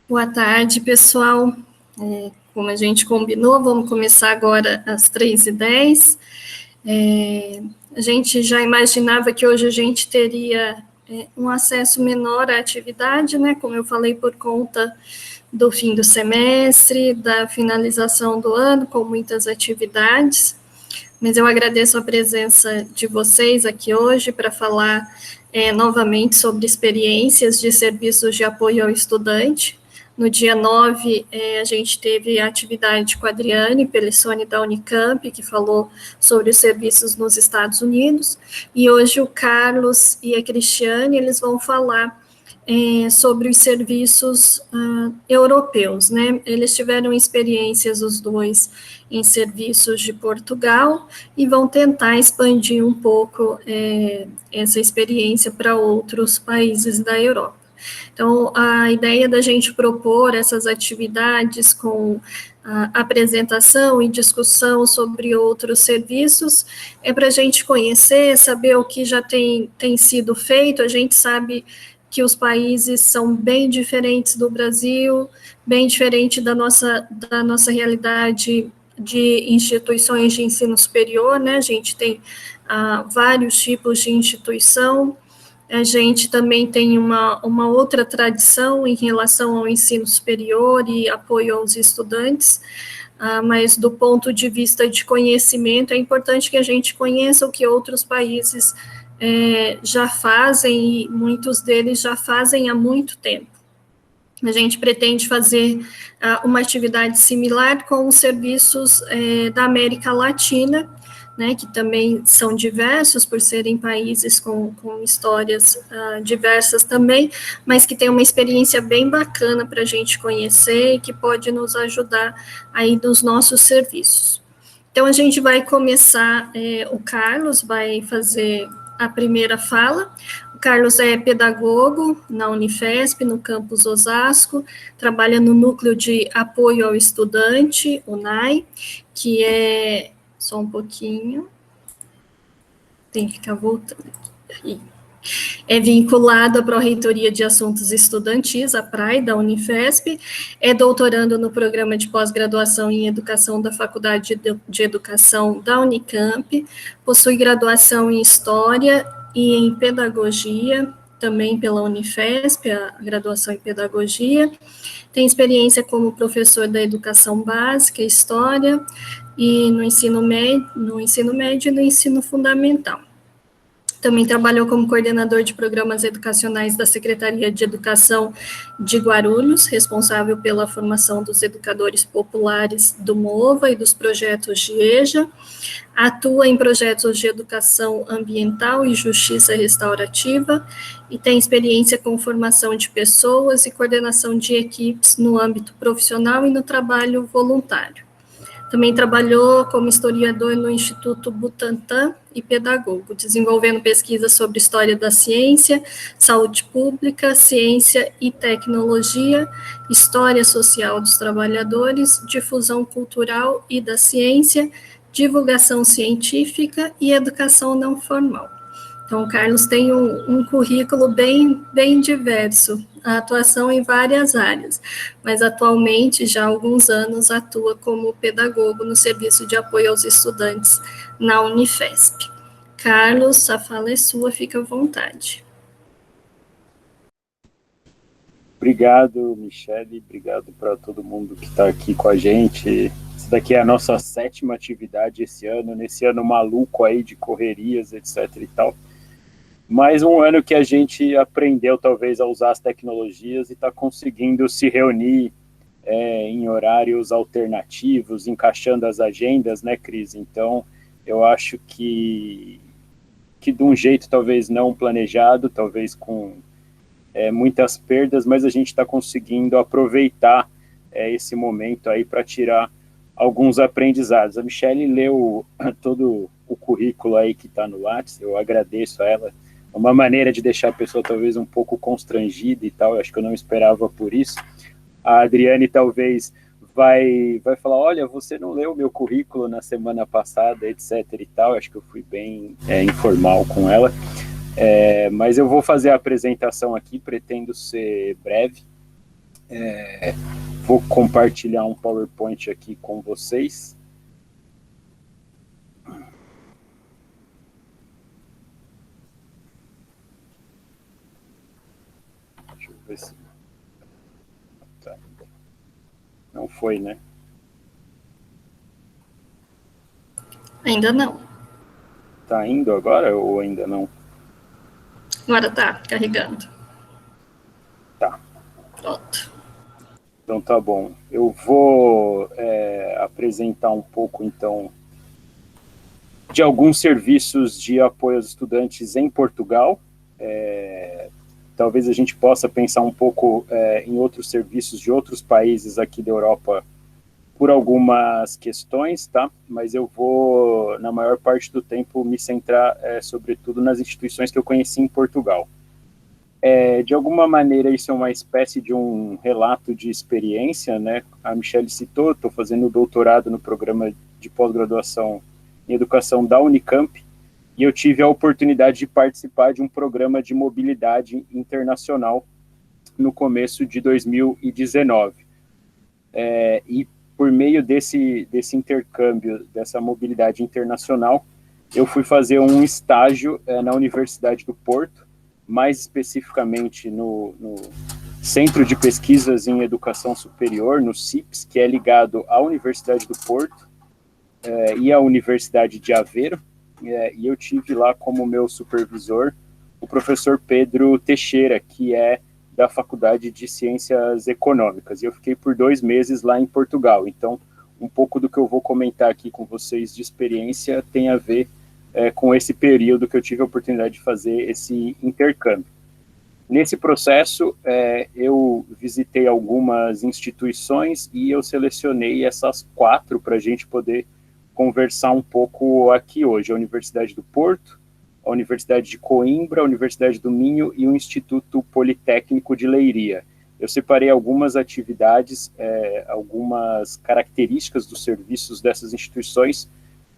Boa tarde, pessoal. Como a gente combinou, vamos começar agora às 3h10. A gente já imaginava que hoje a gente teria um acesso menor à atividade, né? Como eu falei, por conta do fim do semestre, da finalização do ano, com muitas atividades. Mas eu agradeço a presença de vocês aqui hoje para falar novamente sobre experiências de serviços de apoio ao estudante. No dia 9, a gente teve a atividade com a Adriane Pelissoni, da Unicamp, que falou sobre os serviços nos Estados Unidos, e hoje o Carlos e a Cristiane, eles vão falar sobre os serviços europeus, né? Eles tiveram experiências, os dois, em serviços de Portugal, e vão tentar expandir um pouco essa experiência para outros países da Europa. Então, a ideia da gente propor essas atividades com apresentação e discussão sobre outros serviços é para a gente conhecer, saber o que já tem sido feito. A gente sabe que os países são bem diferentes do Brasil, bem diferente da nossa realidade de instituições de ensino superior, né? A gente tem vários tipos de instituição. A gente também tem uma outra tradição em relação ao ensino superior e apoio aos estudantes, mas do ponto de vista de conhecimento, é importante que a gente conheça o que outros países já fazem, e muitos deles já fazem há muito tempo. A gente pretende fazer uma atividade similar com os serviços da América Latina, né, que também são diversos, por serem países com histórias diversas também, mas que tem uma experiência bem bacana para a gente conhecer e que pode nos ajudar aí nos nossos serviços. Então, a gente vai começar, o Carlos vai fazer a primeira fala. O Carlos é pedagogo na Unifesp, no campus Osasco, trabalha no Núcleo de Apoio ao Estudante, o NAI, que é... Só um pouquinho. Tem que ficar voltando aqui. É vinculado à Pró-Reitoria de Assuntos Estudantis, a PRAE, da Unifesp, é doutorando no programa de pós-graduação em Educação da Faculdade de Educação da Unicamp, possui graduação em História e em Pedagogia, também pela Unifesp, a graduação em Pedagogia, tem experiência como professor da Educação Básica, História, e no ensino médio e no ensino fundamental. Também trabalhou como coordenador de programas educacionais da Secretaria de Educação de Guarulhos, responsável pela formação dos educadores populares do MOVA e dos projetos de EJA. Atua em projetos de educação ambiental e justiça restaurativa e tem experiência com formação de pessoas e coordenação de equipes no âmbito profissional e no trabalho voluntário. Também trabalhou como historiador no Instituto Butantan e pedagogo, desenvolvendo pesquisas sobre história da ciência, saúde pública, ciência e tecnologia, história social dos trabalhadores, difusão cultural e da ciência, divulgação científica e educação não formal. Então, o Carlos tem um currículo bem diverso, a atuação em várias áreas, mas atualmente, já há alguns anos, atua como pedagogo no Serviço de Apoio aos Estudantes na Unifesp. Carlos, a fala é sua, fica à vontade. Obrigado, Michele, obrigado para todo mundo que está aqui com a gente. Essa daqui é a nossa 7ª atividade esse ano, nesse ano maluco aí de correrias, etc e tal. Mais um ano que a gente aprendeu, talvez, a usar as tecnologias e está conseguindo se reunir em horários alternativos, encaixando as agendas, né, Cris? Então, eu acho que de um jeito talvez não planejado, talvez com muitas perdas, mas a gente está conseguindo aproveitar esse momento aí para tirar alguns aprendizados. A Michele leu todo o currículo aí que está no Lattes, eu agradeço a ela. Uma maneira de deixar a pessoa talvez um pouco constrangida e tal, eu acho que eu não esperava por isso. A Adriane talvez vai falar, olha, você não leu o meu currículo na semana passada, etc e tal, eu acho que eu fui bem informal com ela, mas eu vou fazer a apresentação aqui, pretendo ser breve. Vou compartilhar um PowerPoint aqui com vocês. Deixa eu ver se... Tá. Não foi, né? Ainda não. Tá indo agora ou ainda não? Agora tá carregando. Tá. Pronto. Então tá bom. Eu vou apresentar um pouco, então, de alguns serviços de apoio aos estudantes em Portugal. Talvez a gente possa pensar um pouco em outros serviços de outros países aqui da Europa por algumas questões, tá? Mas eu vou, na maior parte do tempo, me centrar, sobretudo, nas instituições que eu conheci em Portugal. De alguma maneira, isso é uma espécie de um relato de experiência, né? A Michelle citou, estou fazendo doutorado no programa de pós-graduação em educação da Unicamp, e eu tive a oportunidade de participar de um programa de mobilidade internacional no começo de 2019. E por meio desse intercâmbio, dessa mobilidade internacional, eu fui fazer um estágio na Universidade do Porto, mais especificamente no Centro de Pesquisas em Educação Superior, no CIPS, que é ligado à Universidade do Porto e à Universidade de Aveiro, e eu tive lá como meu supervisor o professor Pedro Teixeira, que é da Faculdade de Ciências Econômicas, e eu fiquei por 2 meses lá em Portugal. Então, um pouco do que eu vou comentar aqui com vocês de experiência tem a ver com esse período que eu tive a oportunidade de fazer esse intercâmbio. Nesse processo, eu visitei algumas instituições e eu selecionei essas 4 para a gente poder conversar um pouco aqui hoje: a Universidade do Porto, a Universidade de Coimbra, a Universidade do Minho e o Instituto Politécnico de Leiria. Eu separei algumas atividades, algumas características dos serviços dessas instituições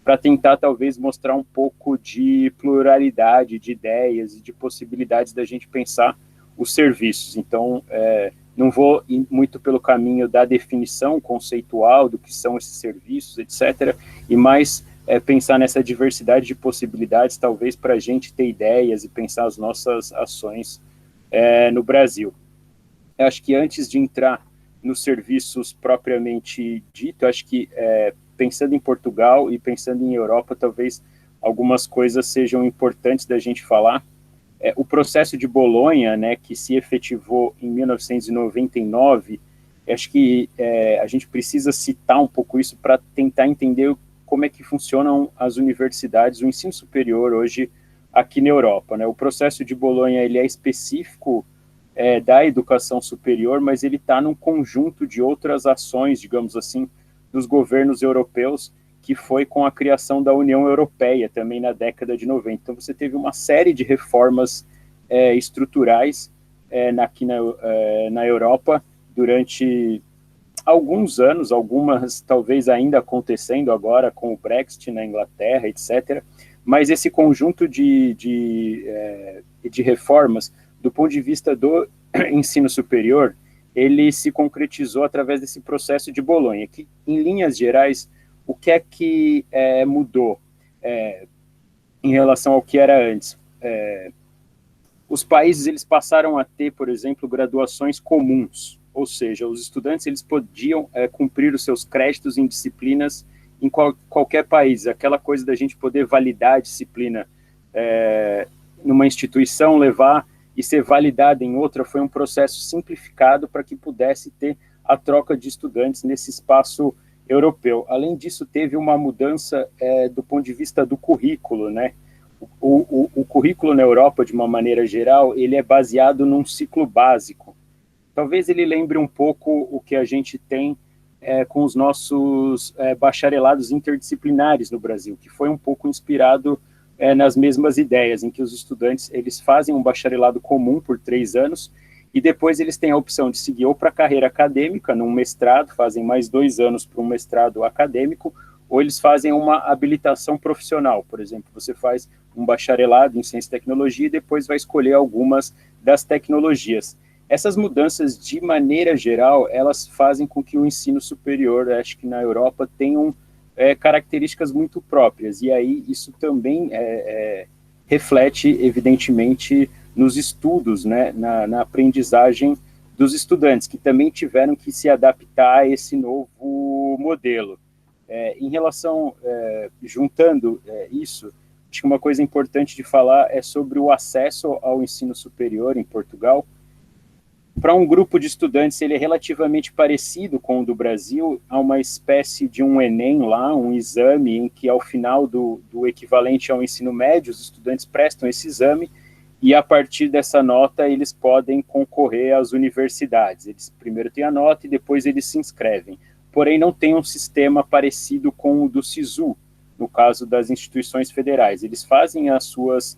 para tentar, talvez, mostrar um pouco de pluralidade de ideias e de possibilidades da gente pensar os serviços. Então, não vou ir muito pelo caminho da definição conceitual do que são esses serviços, etc., e mais pensar nessa diversidade de possibilidades, talvez, para a gente ter ideias e pensar as nossas ações no Brasil. Eu acho que antes de entrar nos serviços propriamente dito, eu acho que pensando em Portugal e pensando em Europa, talvez algumas coisas sejam importantes da gente falar. O processo de Bolonha, né, que se efetivou em 1999, acho que a gente precisa citar um pouco isso para tentar entender como é que funcionam as universidades, o ensino superior hoje aqui na Europa, né? O processo de Bolonha, ele é específico da educação superior, mas ele está num conjunto de outras ações, digamos assim, dos governos europeus, que foi com a criação da União Europeia, também na década de 90. Então, você teve uma série de reformas estruturais aqui na Europa durante alguns anos, algumas talvez ainda acontecendo agora com o Brexit na Inglaterra, etc. Mas esse conjunto de reformas, do ponto de vista do ensino superior, ele se concretizou através desse processo de Bolonha, que, em linhas gerais, o que é que mudou em relação ao que era antes? Os países, eles passaram a ter, por exemplo, graduações comuns, ou seja, os estudantes, eles podiam cumprir os seus créditos em disciplinas em qualquer país. Aquela coisa da gente poder validar a disciplina numa instituição, levar e ser validada em outra, foi um processo simplificado para que pudesse ter a troca de estudantes nesse espaço europeu. Além disso, teve uma mudança do ponto de vista do currículo, né? O currículo na Europa, de uma maneira geral, ele é baseado num ciclo básico. Talvez ele lembre um pouco o que a gente tem com os nossos bacharelados interdisciplinares no Brasil, que foi um pouco inspirado nas mesmas ideias, em que os estudantes, eles fazem um bacharelado comum por 3 anos, e depois eles têm a opção de seguir ou para a carreira acadêmica, num mestrado, fazem mais 2 anos para um mestrado acadêmico, ou eles fazem uma habilitação profissional. Por exemplo, você faz um bacharelado em ciência e tecnologia e depois vai escolher algumas das tecnologias. Essas mudanças, de maneira geral, elas fazem com que o ensino superior, acho que na Europa, tenham características muito próprias, e aí isso também reflete, evidentemente, nos estudos, né, na aprendizagem dos estudantes, que também tiveram que se adaptar a esse novo modelo. Em relação, juntando isso, acho que uma coisa importante de falar é sobre o acesso ao ensino superior em Portugal. Para um grupo de estudantes, ele é relativamente parecido com o do Brasil, há uma espécie de um Enem lá, um exame em que, ao final do equivalente ao ensino médio, os estudantes prestam esse exame e, a partir dessa nota, eles podem concorrer às universidades. Eles primeiro têm a nota e depois eles se inscrevem. Porém, não tem um sistema parecido com o do SISU, no caso das instituições federais. Eles fazem as suas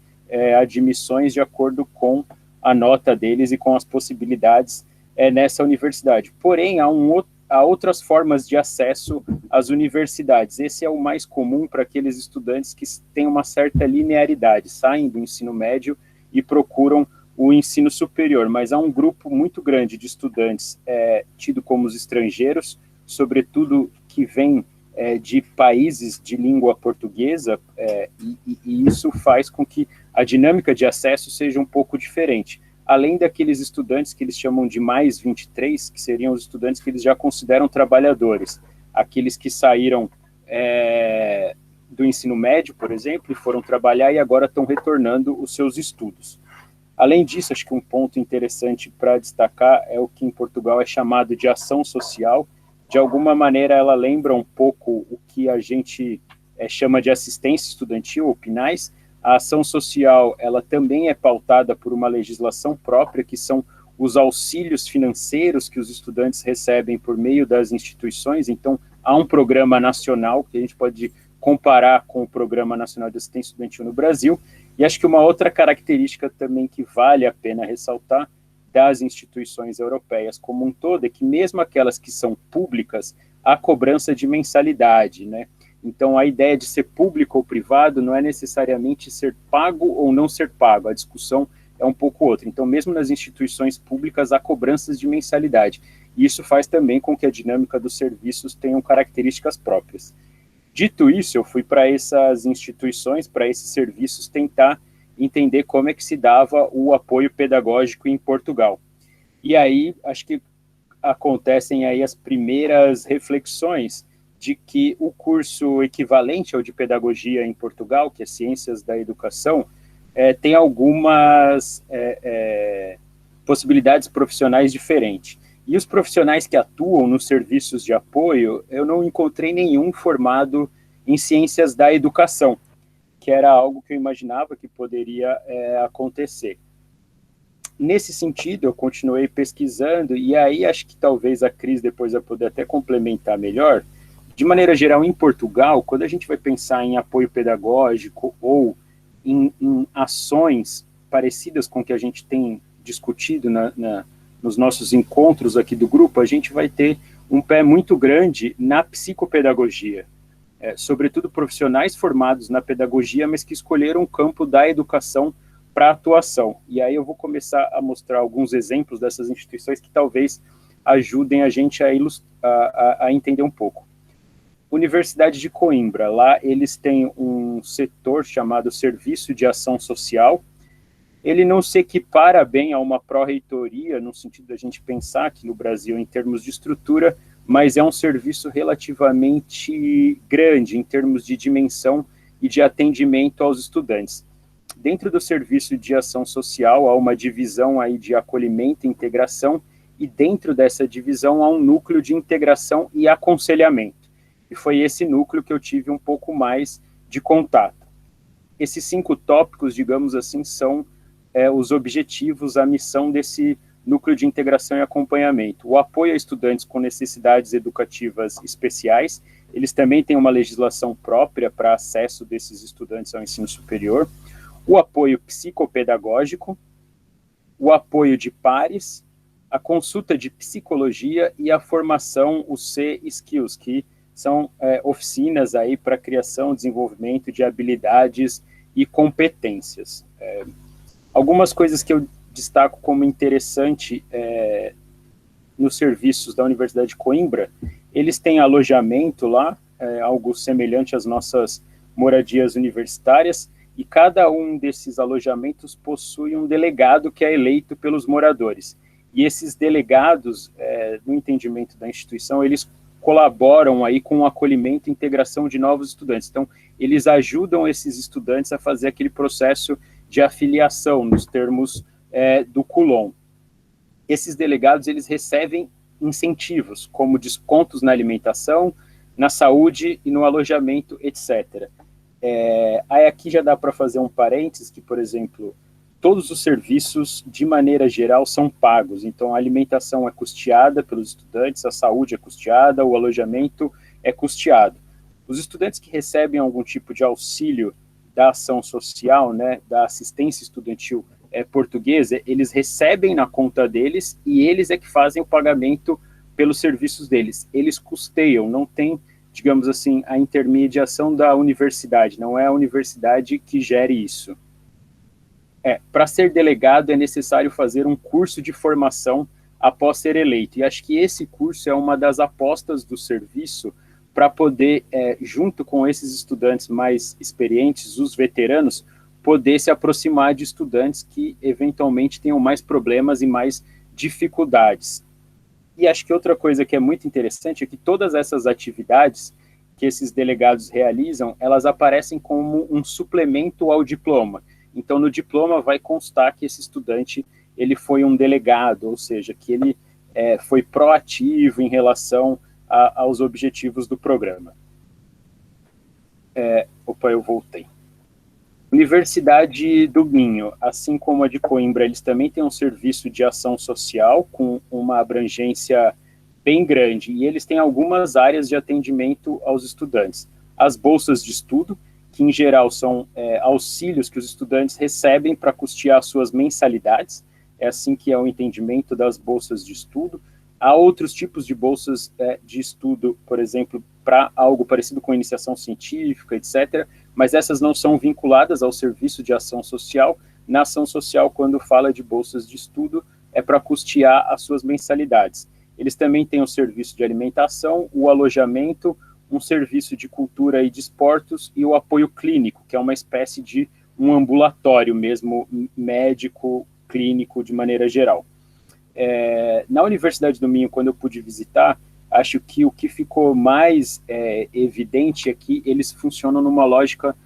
admissões de acordo com a nota deles e com as possibilidades nessa universidade. Porém, há outras formas de acesso às universidades. Esse é o mais comum para aqueles estudantes que têm uma certa linearidade, saem do ensino médio e procuram o ensino superior, mas há um grupo muito grande de estudantes tido como os estrangeiros, sobretudo que vêm de países de língua portuguesa, e isso faz com que a dinâmica de acesso seja um pouco diferente. Além daqueles estudantes que eles chamam de mais 23, que seriam os estudantes que eles já consideram trabalhadores, aqueles que saíram do ensino médio, por exemplo, e foram trabalhar e agora estão retornando os seus estudos. Além disso, acho que um ponto interessante para destacar é o que em Portugal é chamado de ação social. De alguma maneira, ela lembra um pouco o que a gente chama de assistência estudantil, ou PNAES. A ação social, ela também é pautada por uma legislação própria, que são os auxílios financeiros que os estudantes recebem por meio das instituições. Então, há um programa nacional, que a gente pode comparar com o Programa Nacional de Assistência Estudantil no Brasil. E acho que uma outra característica também que vale a pena ressaltar das instituições europeias como um todo é que mesmo aquelas que são públicas, há cobrança de mensalidade, né? Então, a ideia de ser público ou privado não é necessariamente ser pago ou não ser pago, a discussão é um pouco outra. Então, mesmo nas instituições públicas, há cobranças de mensalidade. E isso faz também com que a dinâmica dos serviços tenham características próprias. Dito isso, eu fui para essas instituições, para esses serviços, tentar entender como é que se dava o apoio pedagógico em Portugal. E aí, acho que acontecem aí as primeiras reflexões de que o curso equivalente ao de pedagogia em Portugal, que é Ciências da Educação, tem algumas possibilidades profissionais diferentes. E os profissionais que atuam nos serviços de apoio, eu não encontrei nenhum formado em Ciências da Educação, que era algo que eu imaginava que poderia acontecer. Nesse sentido, eu continuei pesquisando, e aí acho que talvez a Cris depois vai poder até complementar melhor. De maneira geral, em Portugal, quando a gente vai pensar em apoio pedagógico ou em ações parecidas com o que a gente tem discutido nos nossos encontros aqui do grupo, a gente vai ter um pé muito grande na psicopedagogia. Sobretudo profissionais formados na pedagogia, mas que escolheram o campo da educação para atuação. E aí eu vou começar a mostrar alguns exemplos dessas instituições que talvez ajudem a gente a entender um pouco. Universidade de Coimbra, lá eles têm um setor chamado Serviço de Ação Social. Ele não se equipara bem a uma pró-reitoria, no sentido da gente pensar aqui no Brasil em termos de estrutura, mas é um serviço relativamente grande em termos de dimensão e de atendimento aos estudantes. Dentro do Serviço de Ação Social, há uma divisão aí de acolhimento e integração, e dentro dessa divisão há um núcleo de integração e aconselhamento. E foi esse núcleo que eu tive um pouco mais de contato. Esses 5 tópicos, digamos assim, são os objetivos, a missão desse núcleo de integração e acompanhamento. O apoio a estudantes com necessidades educativas especiais, eles também têm uma legislação própria para acesso desses estudantes ao ensino superior. O apoio psicopedagógico, o apoio de pares, a consulta de psicologia e a formação, os C-Skills, que são oficinas aí para criação, desenvolvimento de habilidades e competências. Algumas coisas que eu destaco como interessante nos serviços da Universidade de Coimbra, eles têm alojamento lá, algo semelhante às nossas moradias universitárias, e cada um desses alojamentos possui um delegado que é eleito pelos moradores. E esses delegados, no entendimento da instituição, eles colaboram aí com o acolhimento e integração de novos estudantes. Então, eles ajudam esses estudantes a fazer aquele processo de afiliação, nos termos do CULON. Esses delegados, eles recebem incentivos, como descontos na alimentação, na saúde e no alojamento, etc. Aí aqui já dá para fazer um parênteses que, por exemplo, todos os serviços, de maneira geral, são pagos. Então, a alimentação é custeada pelos estudantes, a saúde é custeada, o alojamento é custeado. Os estudantes que recebem algum tipo de auxílio da ação social, né, da assistência estudantil portuguesa, eles recebem na conta deles e eles é que fazem o pagamento pelos serviços deles. Eles custeiam, não tem, digamos assim, a intermediação da universidade, não é a universidade que gere isso. Para ser delegado é necessário fazer um curso de formação após ser eleito, e acho que esse curso é uma das apostas do serviço para poder, junto com esses estudantes mais experientes, os veteranos, poder se aproximar de estudantes que eventualmente tenham mais problemas e mais dificuldades. E acho que outra coisa que é muito interessante é que todas essas atividades que esses delegados realizam, elas aparecem como um suplemento ao diploma. Então, no diploma vai constar que esse estudante ele foi um delegado, ou seja, que ele foi proativo em relação aos objetivos do programa. Eu voltei. Universidade do Minho, assim como a de Coimbra, eles também têm um serviço de ação social com uma abrangência bem grande, e eles têm algumas áreas de atendimento aos estudantes. As bolsas de estudo, que em geral são auxílios que os estudantes recebem para custear suas mensalidades, é assim que é o entendimento das bolsas de estudo. Há outros tipos de bolsas de estudo, por exemplo, para algo parecido com iniciação científica, etc., mas essas não são vinculadas ao serviço de ação social. Na ação social, quando fala de bolsas de estudo, é para custear as suas mensalidades. Eles também têm o serviço de alimentação, o alojamento, um serviço de cultura e de esportes e o apoio clínico, que é uma espécie de um ambulatório mesmo, médico, clínico, de maneira geral. Na Universidade do Minho, quando eu pude visitar, acho que o que ficou mais evidente é que eles funcionam numa lógica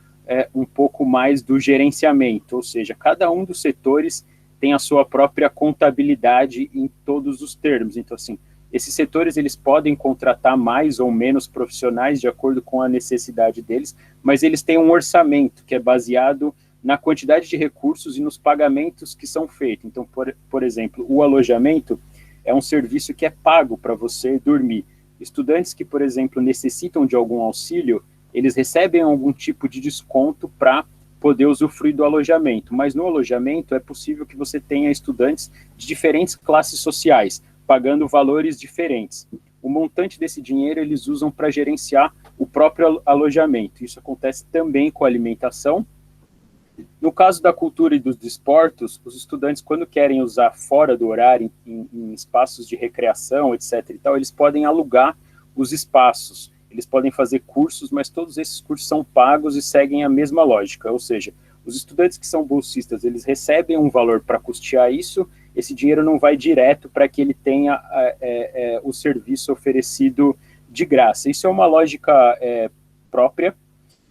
um pouco mais do gerenciamento, ou seja, cada um dos setores tem a sua própria contabilidade em todos os termos. Então, assim, esses setores eles podem contratar mais ou menos profissionais de acordo com a necessidade deles, mas eles têm um orçamento que é baseado na quantidade de recursos e nos pagamentos que são feitos. Então, por exemplo, o alojamento é um serviço que é pago para você dormir. Estudantes que, por exemplo, necessitam de algum auxílio, eles recebem algum tipo de desconto para poder usufruir do alojamento, mas no alojamento é possível que você tenha estudantes de diferentes classes sociais, pagando valores diferentes. O montante desse dinheiro eles usam para gerenciar o próprio alojamento. Isso acontece também com a alimentação. No caso da cultura e dos desportos, os estudantes, quando querem usar fora do horário, em espaços de recreação, etc. e tal, eles podem alugar os espaços, eles podem fazer cursos, mas todos esses cursos são pagos e seguem a mesma lógica, ou seja, os estudantes que são bolsistas, eles recebem um valor para custear isso, esse dinheiro não vai direto para que ele tenha o serviço oferecido de graça. Isso é uma lógica própria.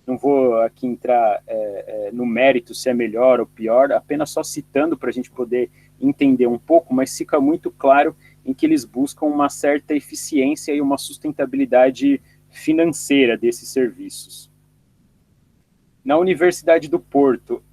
Não vou aqui entrar no mérito se é melhor ou pior, apenas só citando para a gente poder entender um pouco, mas fica muito claro em que eles buscam uma certa eficiência e uma sustentabilidade financeira desses serviços. Na Universidade do Porto,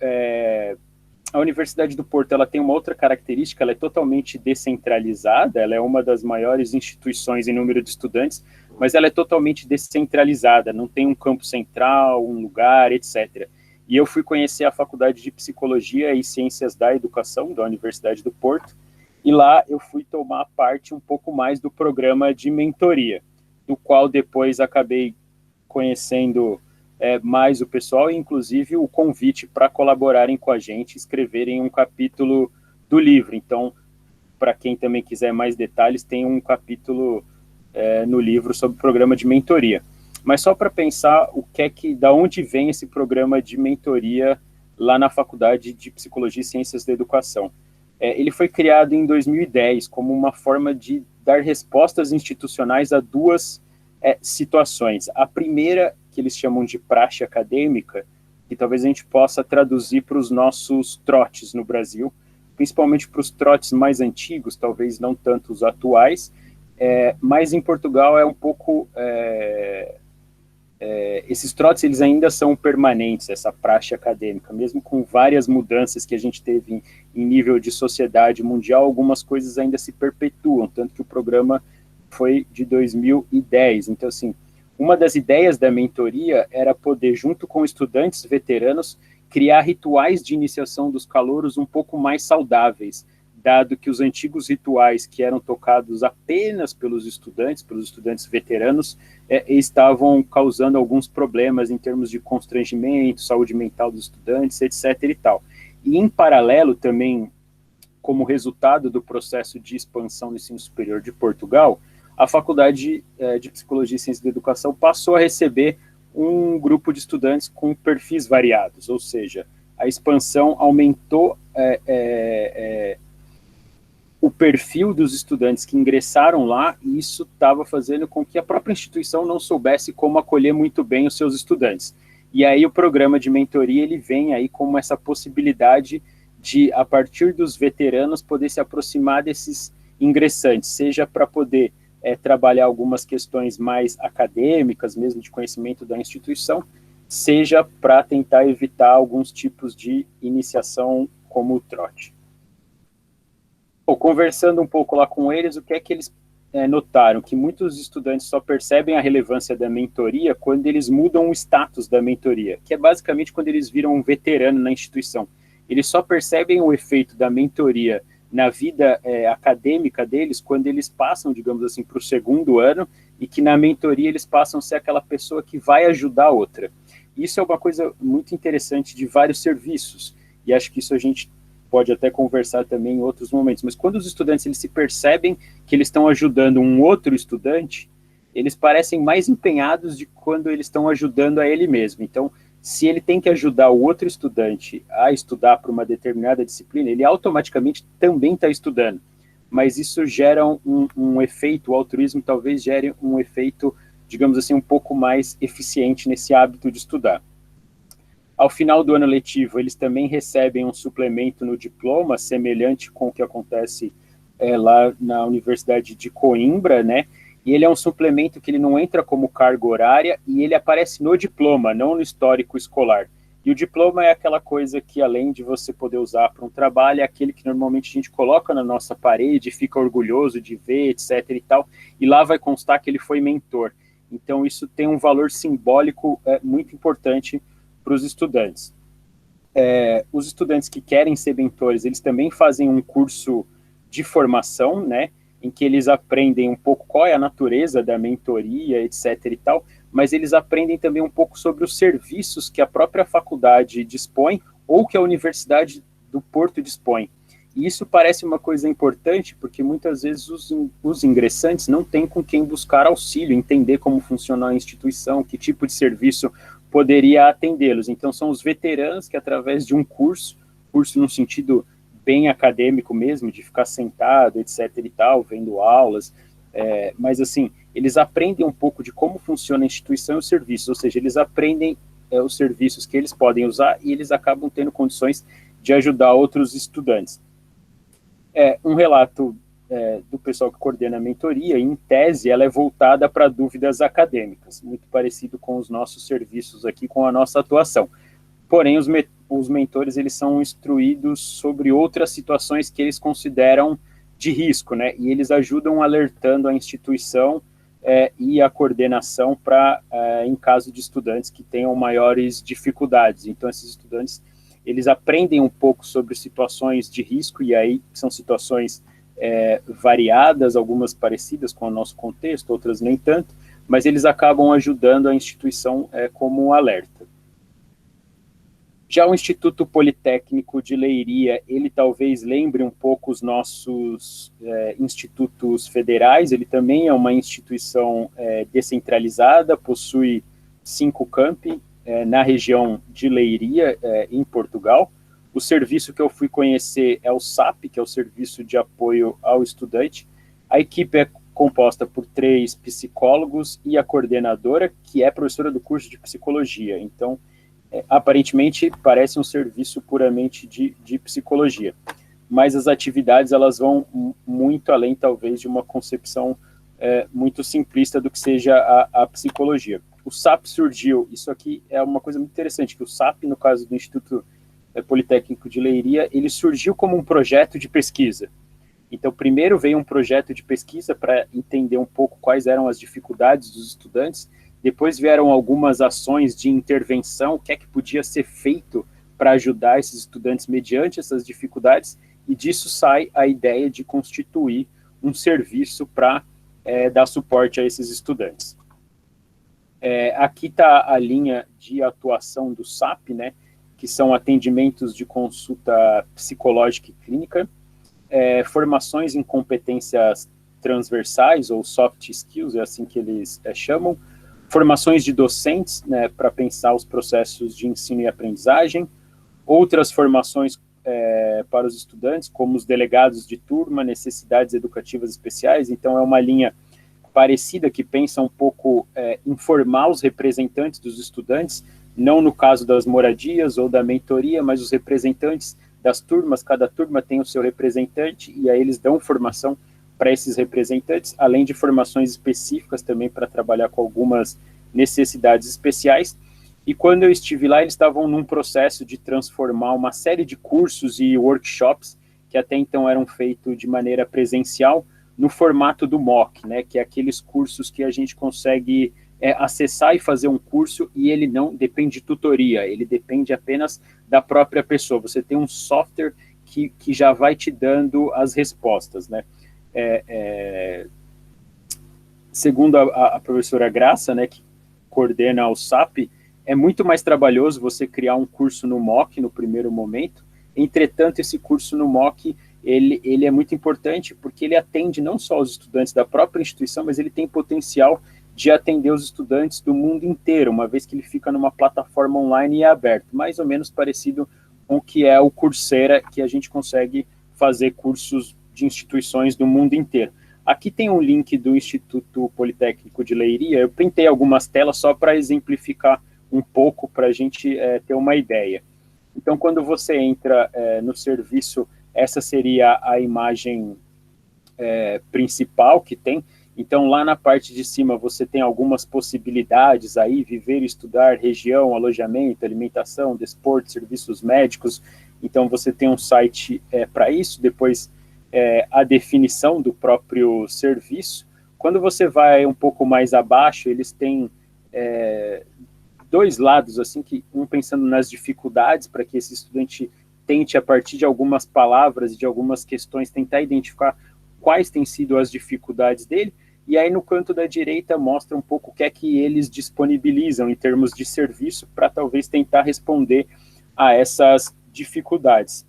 a Universidade do Porto ela tem uma outra característica, ela é totalmente descentralizada, ela é uma das maiores instituições em número de estudantes, mas ela é totalmente descentralizada, não tem um campo central, um lugar, etc. E eu fui conhecer a Faculdade de Psicologia e Ciências da Educação da Universidade do Porto, e lá eu fui tomar parte um pouco mais do programa de mentoria, do qual depois acabei conhecendo mais o pessoal, e inclusive o convite para colaborarem com a gente, escreverem um capítulo do livro. Então, para quem também quiser mais detalhes, tem um capítulo no livro sobre o programa de mentoria. Mas só para pensar da onde vem esse programa de mentoria lá na Faculdade de Psicologia e Ciências da Educação. Ele foi criado em 2010 como uma forma de dar respostas institucionais a duas situações. A primeira, que eles chamam de praxe acadêmica, que talvez a gente possa traduzir para os nossos trotes no Brasil, principalmente para os trotes mais antigos, talvez não tanto os atuais, mas em Portugal é um pouco... esses trotes, eles ainda são permanentes, essa praxe acadêmica, mesmo com várias mudanças que a gente teve em nível de sociedade mundial, algumas coisas ainda se perpetuam, tanto que o programa foi de 2010. Então, assim, uma das ideias da mentoria era poder, junto com estudantes veteranos, criar rituais de iniciação dos calouros um pouco mais saudáveis, dado que os antigos rituais que eram tocados apenas pelos estudantes veteranos, estavam causando alguns problemas em termos de constrangimento, saúde mental dos estudantes, etc. e tal. E, em paralelo, também, como resultado do processo de expansão do ensino superior de Portugal, a Faculdade de Psicologia e Ciências da Educação passou a receber um grupo de estudantes com perfis variados, ou seja, a expansão aumentou o perfil dos estudantes que ingressaram lá, e isso estava fazendo com que a própria instituição não soubesse como acolher muito bem os seus estudantes. E aí o programa de mentoria, ele vem aí como essa possibilidade de, a partir dos veteranos, poder se aproximar desses ingressantes, seja para poder trabalhar algumas questões mais acadêmicas, mesmo de conhecimento da instituição, seja para tentar evitar alguns tipos de iniciação como o trote. Conversando um pouco lá com eles, o que é que eles notaram? Que muitos estudantes só percebem a relevância da mentoria quando eles mudam o status da mentoria, que é basicamente quando eles viram um veterano na instituição. Eles só percebem o efeito da mentoria na vida acadêmica deles quando eles passam, digamos assim, para o segundo ano, e que na mentoria eles passam a ser aquela pessoa que vai ajudar a outra. Isso é uma coisa muito interessante de vários serviços, e acho que isso a gente pode até conversar também em outros momentos, mas quando os estudantes eles se percebem que eles estão ajudando um outro estudante, eles parecem mais empenhados de quando eles estão ajudando a ele mesmo. Então, se ele tem que ajudar o outro estudante a estudar para uma determinada disciplina, ele automaticamente também está estudando, mas isso gera um efeito, o altruísmo talvez gere um efeito, digamos assim, um pouco mais eficiente nesse hábito de estudar. Ao final do ano letivo, eles também recebem um suplemento no diploma, semelhante com o que acontece lá na Universidade de Coimbra, né? E ele é um suplemento que ele não entra como carga horária e ele aparece no diploma, não no histórico escolar. E o diploma é aquela coisa que, além de você poder usar para um trabalho, é aquele que normalmente a gente coloca na nossa parede, fica orgulhoso de ver, etc. e tal, e lá vai constar que ele foi mentor. Então, isso tem um valor simbólico muito importante para os estudantes. Os estudantes que querem ser mentores, eles também fazem um curso de formação, né, em que eles aprendem um pouco qual é a natureza da mentoria, etc. e tal, mas eles aprendem também um pouco sobre os serviços que a própria faculdade dispõe ou que a Universidade do Porto dispõe. E isso parece uma coisa importante, porque muitas vezes os ingressantes não têm com quem buscar auxílio, entender como funciona a instituição, que tipo de serviço poderia atendê-los. Então, são os veteranos que, através de um curso no sentido bem acadêmico mesmo, de ficar sentado, etc. e tal, vendo aulas, mas assim, eles aprendem um pouco de como funciona a instituição e os serviços, ou seja, eles aprendem os serviços que eles podem usar e eles acabam tendo condições de ajudar outros estudantes. Um relato do pessoal que coordena a mentoria, em tese, ela é voltada para dúvidas acadêmicas, muito parecido com os nossos serviços aqui, com a nossa atuação. Porém, os mentores, eles são instruídos sobre outras situações que eles consideram de risco, né? E eles ajudam alertando a instituição e a coordenação em caso de estudantes que tenham maiores dificuldades. Então, esses estudantes, eles aprendem um pouco sobre situações de risco, e aí são situações variadas, algumas parecidas com o nosso contexto, outras nem tanto, mas eles acabam ajudando a instituição como um alerta. Já o Instituto Politécnico de Leiria, ele talvez lembre um pouco os nossos institutos federais, ele também é uma instituição descentralizada, possui 5 campi na região de Leiria, em Portugal. O serviço que eu fui conhecer é o SAP, que é o Serviço de Apoio ao Estudante. A equipe é composta por 3 psicólogos e a coordenadora, que é professora do curso de psicologia. Então, aparentemente, parece um serviço puramente de psicologia, mas as atividades elas vão muito além, talvez, de uma concepção muito simplista do que seja a psicologia. O SAP surgiu, isso aqui é uma coisa muito interessante, que o SAP, no caso do Instituto Politécnico de Leiria, ele surgiu como um projeto de pesquisa. Então, primeiro veio um projeto de pesquisa para entender um pouco quais eram as dificuldades dos estudantes. Depois vieram algumas ações de intervenção, o que é que podia ser feito para ajudar esses estudantes mediante essas dificuldades, e disso sai a ideia de constituir um serviço para dar suporte a esses estudantes. Aqui está a linha de atuação do SAP, né, que são atendimentos de consulta psicológica e clínica, formações em competências transversais, ou soft skills, é assim que eles chamam, formações de docentes, né, para pensar os processos de ensino e aprendizagem, outras formações para os estudantes, como os delegados de turma, necessidades educativas especiais. Então, é uma linha parecida que pensa um pouco em formar os representantes dos estudantes, não no caso das moradias ou da mentoria, mas os representantes das turmas. Cada turma tem o seu representante, e aí eles dão formação para esses representantes, além de formações específicas também para trabalhar com algumas necessidades especiais. E quando eu estive lá, eles estavam num processo de transformar uma série de cursos e workshops que até então eram feitos de maneira presencial no formato do MOOC, né, que é aqueles cursos que a gente consegue acessar e fazer um curso, e ele não depende de tutoria, ele depende apenas da própria pessoa. Você tem um software que já vai te dando as respostas, né? Segundo a professora Graça, né, que coordena o SAP, é muito mais trabalhoso você criar um curso no MOOC no primeiro momento. Entretanto, esse curso no MOOC, ele é muito importante porque ele atende não só os estudantes da própria instituição, mas ele tem potencial de atender os estudantes do mundo inteiro, uma vez que ele fica numa plataforma online e é aberto, mais ou menos parecido com o que é o Coursera, que a gente consegue fazer cursos de instituições do mundo inteiro. Aqui tem um link do Instituto Politécnico de Leiria. Eu printei algumas telas só para exemplificar um pouco, para a gente ter uma ideia. Então, quando você entra no serviço, essa seria a imagem principal que tem. Então, lá na parte de cima, você tem algumas possibilidades aí: viver, estudar, região, alojamento, alimentação, desporto, serviços médicos. Então, você tem um site para isso. Depois, a definição do próprio serviço. Quando você vai um pouco mais abaixo, eles têm dois lados, assim, um pensando nas dificuldades, para que esse estudante tente, a partir de algumas palavras e de algumas questões, tentar identificar quais têm sido as dificuldades dele, e aí no canto da direita mostra um pouco o que é que eles disponibilizam em termos de serviço para talvez tentar responder a essas dificuldades.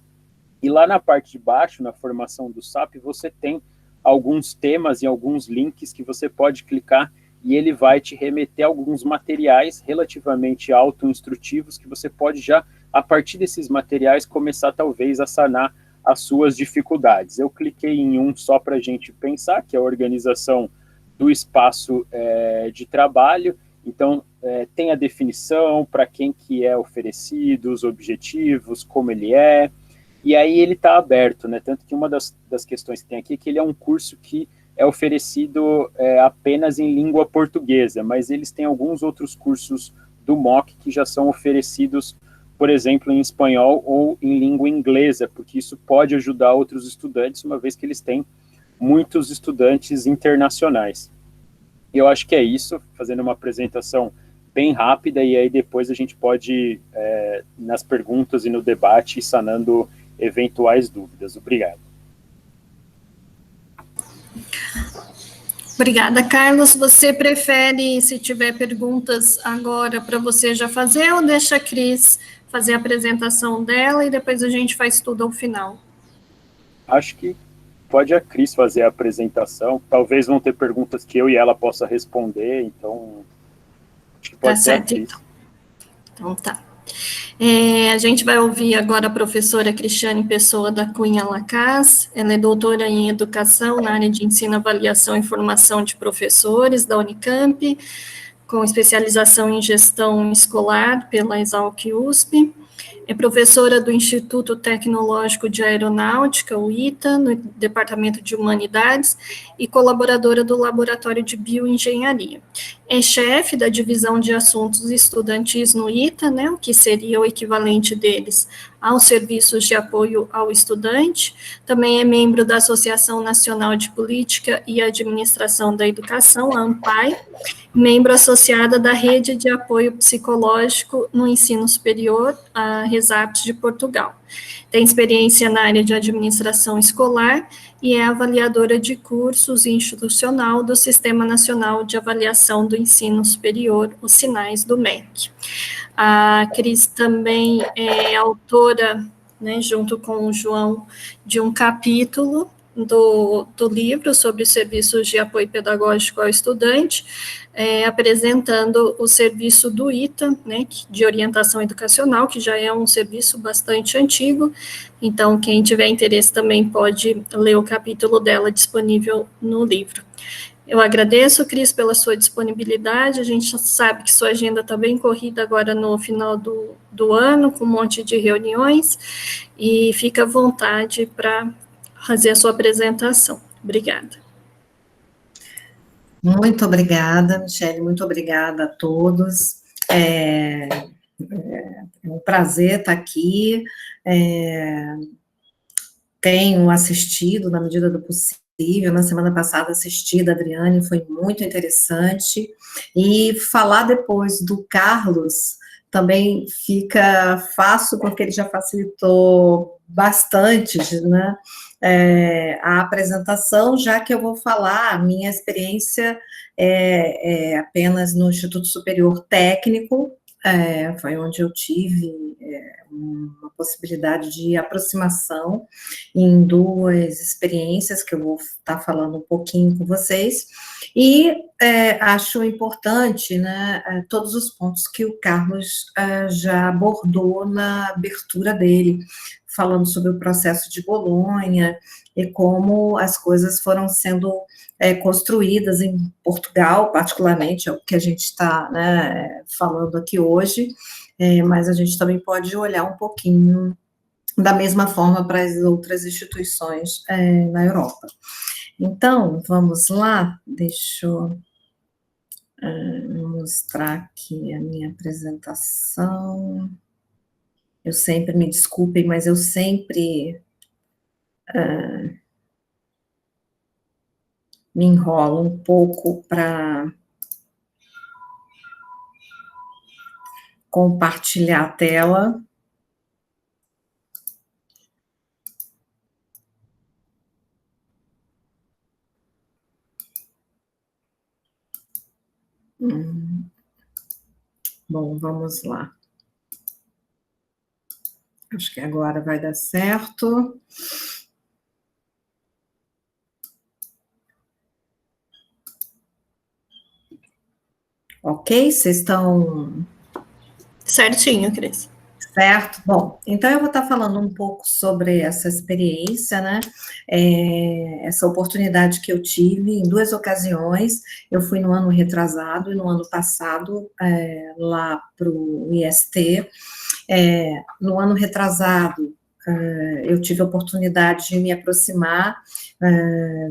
E lá na parte de baixo, na formação do SAP, você tem alguns temas e alguns links que você pode clicar, e ele vai te remeter a alguns materiais relativamente autoinstrutivos que você pode já, a partir desses materiais, começar talvez a sanar as suas dificuldades. Eu cliquei em um só para a gente pensar, que é a organização do espaço de trabalho. Então, tem a definição, para quem que é oferecido, os objetivos, como ele é, e aí ele está aberto, né? Tanto que uma das questões que tem aqui é que ele é um curso que é oferecido apenas em língua portuguesa, mas eles têm alguns outros cursos do MOOC que já são oferecidos, por exemplo, em espanhol ou em língua inglesa, porque isso pode ajudar outros estudantes, uma vez que eles têm muitos estudantes internacionais. Eu acho que é isso, fazendo uma apresentação bem rápida, e aí depois a gente pode, nas perguntas e no debate, ir sanando eventuais dúvidas. Obrigado. Obrigada, Carlos. Você prefere, se tiver perguntas agora, para você já fazer, ou deixa a Cris fazer a apresentação dela e depois a gente faz tudo ao final. Acho que pode a Cris fazer a apresentação. Talvez vão ter perguntas que eu e ela possa responder, então acho que pode ser certo, a Cris. Então tá. A gente vai ouvir agora a professora Cristiane Pessoa da Cunha Lacaz. Ela é doutora em Educação na área de Ensino, Avaliação e Formação de Professores da Unicamp, com especialização em Gestão Escolar pela Exalc-USP. É professora do Instituto Tecnológico de Aeronáutica, o ITA, no Departamento de Humanidades, e colaboradora do Laboratório de Bioengenharia. É chefe da Divisão de Assuntos Estudantis no ITA, né, o que seria o equivalente deles aos serviços de apoio ao estudante. Também é membro da Associação Nacional de Política e Administração da Educação, a ANPAE, membro associada da Rede de Apoio Psicológico no Ensino Superior, a RESAPT de Portugal. Tem experiência na área de administração escolar e é avaliadora de cursos institucional do Sistema Nacional de Avaliação do Ensino Superior, os SINAIS do MEC. A Cris também é autora, né, junto com o João, de um capítulo do livro sobre os serviços de apoio pedagógico ao estudante, apresentando o serviço do ITA, né, de orientação educacional, que já é um serviço bastante antigo. Então, quem tiver interesse também pode ler o capítulo dela disponível no livro. Eu agradeço, Cris, pela sua disponibilidade. A gente sabe que sua agenda está bem corrida agora no final do ano, com um monte de reuniões, e fica à vontade para fazer a sua apresentação. Obrigada. Muito obrigada, Michele, muito obrigada a todos. É um prazer estar aqui. Tenho assistido na medida do possível. Na semana passada assisti da Adriane, foi muito interessante. E falar depois do Carlos também fica fácil, porque ele já facilitou bastante, né, a apresentação, já que eu vou falar, a minha experiência é apenas no Instituto Superior Técnico, foi onde eu tive uma possibilidade de aproximação em duas experiências, que eu vou estar falando um pouquinho com vocês, e acho importante, né, todos os pontos que o Carlos já abordou na abertura dele, falando sobre o processo de Bolonha e como as coisas foram sendo construídas em Portugal, particularmente, é o que a gente está, né, falando aqui hoje, mas a gente também pode olhar um pouquinho da mesma forma para as outras instituições na Europa. Então, vamos lá, deixa eu mostrar aqui a minha apresentação. Eu sempre, me desculpem, mas eu sempre me enrolo um pouco para compartilhar a tela. Bom, vamos lá. Acho que agora vai dar certo. Ok? Vocês estão... Certinho, Cris. Certo? Bom, então eu vou estar falando um pouco sobre essa experiência, né, essa oportunidade que eu tive em duas ocasiões. Eu fui no ano retrasado e no ano passado, lá para o IST. No ano retrasado, eu tive a oportunidade de me aproximar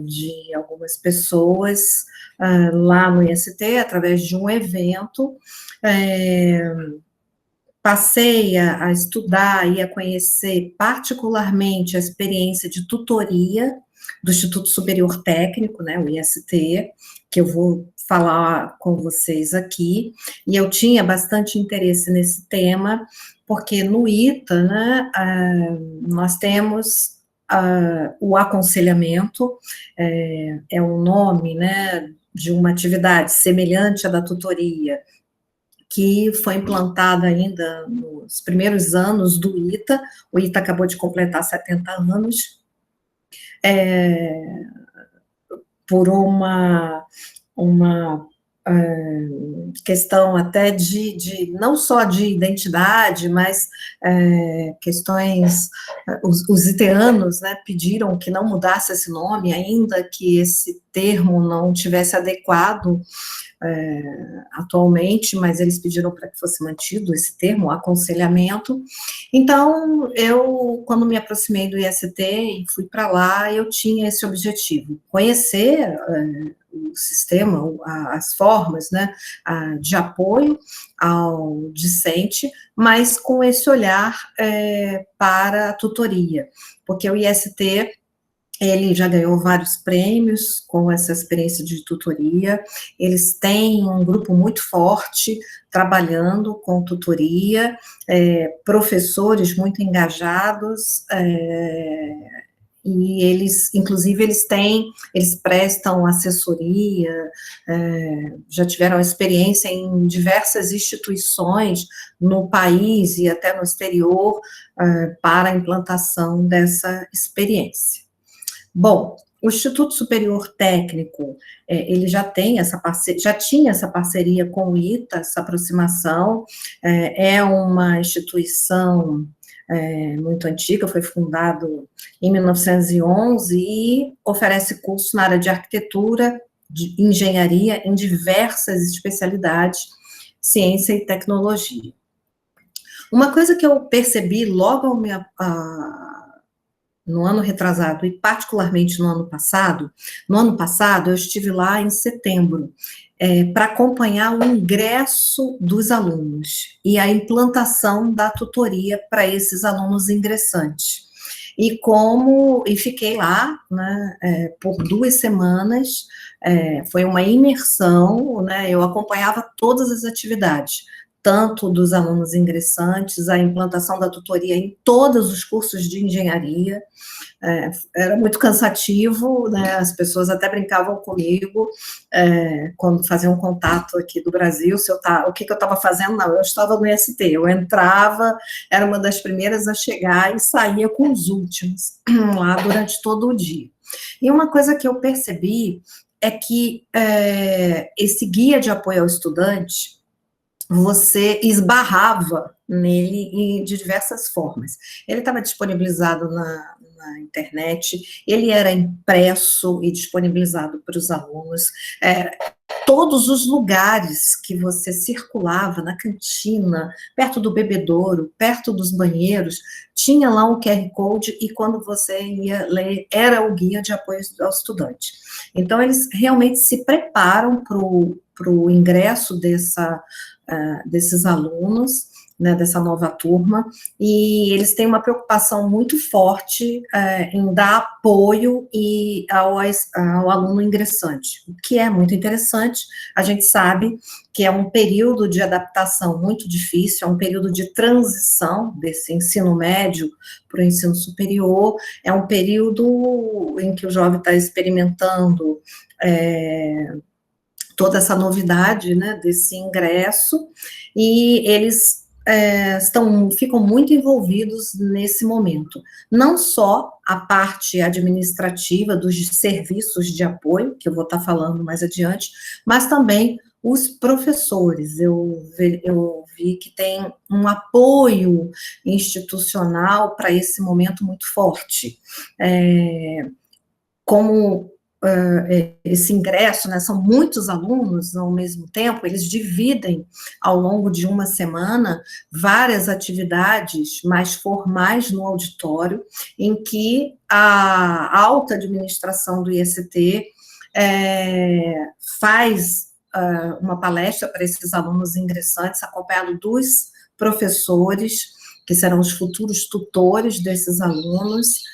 de algumas pessoas lá no IST, através de um evento. Passei a estudar e a conhecer particularmente a experiência de tutoria do Instituto Superior Técnico, né, o IST, que eu vou falar com vocês aqui, e eu tinha bastante interesse nesse tema, porque no ITA, né, nós temos o aconselhamento, é um nome, né, de uma atividade semelhante à da tutoria, que foi implantada ainda nos primeiros anos do ITA. O ITA acabou de completar 70 anos, por uma questão até não só de identidade, mas questões, os iteanos, né, pediram que não mudasse esse nome, ainda que esse termo não tivesse adequado atualmente, mas eles pediram para que fosse mantido esse termo, aconselhamento. Então, eu, quando me aproximei do IST e fui para lá, eu tinha esse objetivo, conhecer o sistema, as formas, né, de apoio ao discente, mas com esse olhar para a tutoria, porque o IST, ele já ganhou vários prêmios com essa experiência de tutoria, eles têm um grupo muito forte trabalhando com tutoria, professores muito engajados, e eles, inclusive, eles prestam assessoria, já tiveram experiência em diversas instituições no país e até no exterior para a implantação dessa experiência. Bom, o Instituto Superior Técnico, ele já tinha essa parceria com o ITA, essa aproximação, é uma instituição muito antiga, foi fundado em 1911 e oferece cursos na área de arquitetura, de engenharia, em diversas especialidades, ciência e tecnologia. Uma coisa que eu percebi logo no ano retrasado, e particularmente no ano passado eu estive lá em setembro, para acompanhar o ingresso dos alunos e a implantação da tutoria para esses alunos ingressantes. E fiquei lá, né, por 2 semanas, foi uma imersão, né, eu acompanhava todas as atividades, tanto dos alunos ingressantes, a implantação da tutoria em todos os cursos de engenharia, era muito cansativo, né, as pessoas até brincavam comigo, quando faziam um contato aqui do Brasil, o que eu estava fazendo. Não, eu estava no IST, eu entrava, era uma das primeiras a chegar e saía com os últimos, lá durante todo o dia. E uma coisa que eu percebi é que esse guia de apoio ao estudante, você esbarrava nele de diversas formas. Ele estava disponibilizado na internet, ele era impresso e disponibilizado para os alunos, todos os lugares que você circulava, na cantina, perto do bebedouro, perto dos banheiros, tinha lá um QR Code, e quando você ia ler, era o guia de apoio ao estudante. Então, eles realmente se preparam para o ingresso desses alunos, né, dessa nova turma, e eles têm uma preocupação muito forte em dar apoio ao aluno ingressante, o que é muito interessante. A gente sabe que é um período de adaptação muito difícil, é um período de transição desse ensino médio para o ensino superior, é um período em que o jovem está experimentando toda essa novidade, né, desse ingresso, e eles ficam muito envolvidos nesse momento. Não só a parte administrativa dos serviços de apoio, que eu vou estar falando mais adiante, mas também os professores. Eu vi que tem um apoio institucional para esse momento muito forte. Como esse ingresso, né, são muitos alunos ao mesmo tempo, eles dividem ao longo de uma semana várias atividades mais formais no auditório, em que a alta administração do IST faz uma palestra para esses alunos ingressantes, acompanhado dos professores, que serão os futuros tutores desses alunos,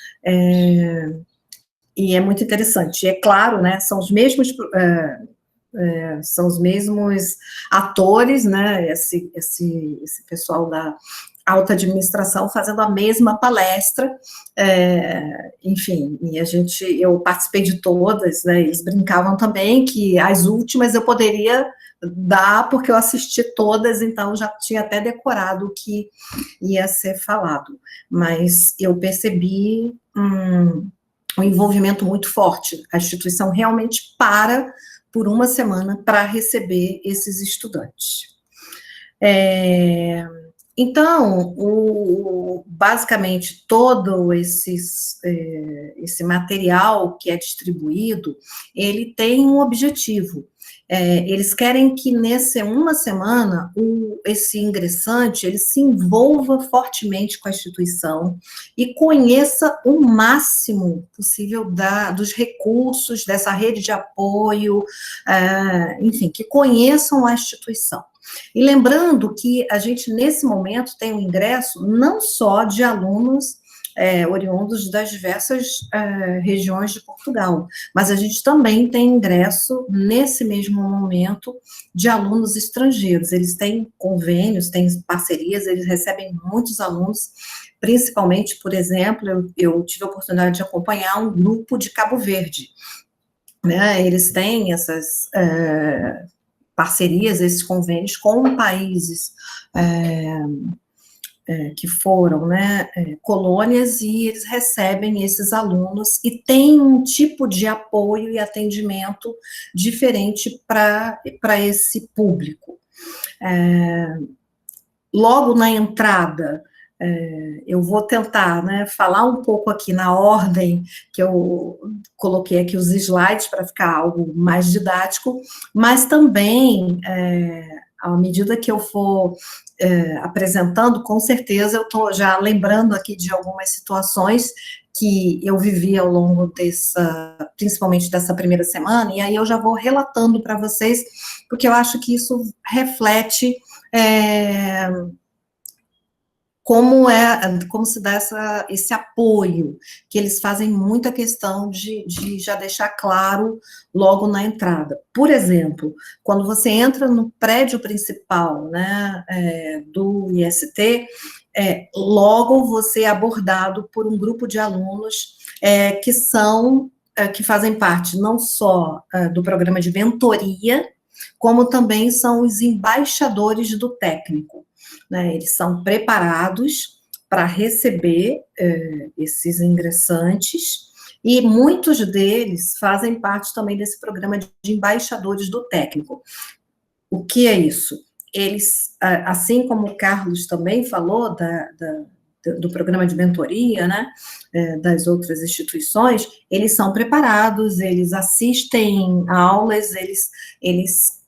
e é muito interessante. E é claro, né, são os mesmos atores, né, esse pessoal da alta administração fazendo a mesma palestra, enfim, e eu participei de todas, né, eles brincavam também que as últimas eu poderia dá, porque eu assisti todas, então já tinha até decorado o que ia ser falado, mas eu percebi um envolvimento muito forte. A instituição realmente para por uma semana para receber esses estudantes. Então, basicamente, todo esse material que é distribuído, ele tem um objetivo. Eles querem que nessa uma semana, esse ingressante, ele se envolva fortemente com a instituição e conheça o máximo possível dos recursos, dessa rede de apoio, enfim, que conheçam a instituição. E lembrando que a gente, nesse momento, tem o ingresso não só de alunos oriundos das diversas regiões de Portugal, mas a gente também tem ingresso, nesse mesmo momento, de alunos estrangeiros. Eles têm convênios, têm parcerias, eles recebem muitos alunos, principalmente, por exemplo, eu tive a oportunidade de acompanhar um grupo de Cabo Verde, né? Eles têm essas parcerias, esses convênios com países que foram, né, colônias, e eles recebem esses alunos e tem um tipo de apoio e atendimento diferente para esse público. Logo na entrada, eu vou tentar, né, falar um pouco aqui na ordem que eu coloquei aqui os slides para ficar algo mais didático, mas também, à medida que eu for apresentando, com certeza eu estou já lembrando aqui de algumas situações que eu vivi ao longo principalmente dessa primeira semana, e aí eu já vou relatando para vocês, porque eu acho que isso reflete como se dá esse apoio, que eles fazem muita questão de já deixar claro logo na entrada. Por exemplo, quando você entra no prédio principal, né, do IST, logo você é abordado por um grupo de alunos que fazem parte não só do programa de mentoria, como também são os embaixadores do técnico. Né, eles são preparados para receber esses ingressantes, e muitos deles fazem parte também desse programa de embaixadores do técnico. O que é isso? Eles, assim como o Carlos também falou do programa de mentoria, né, das outras instituições, eles são preparados, eles assistem aulas, eles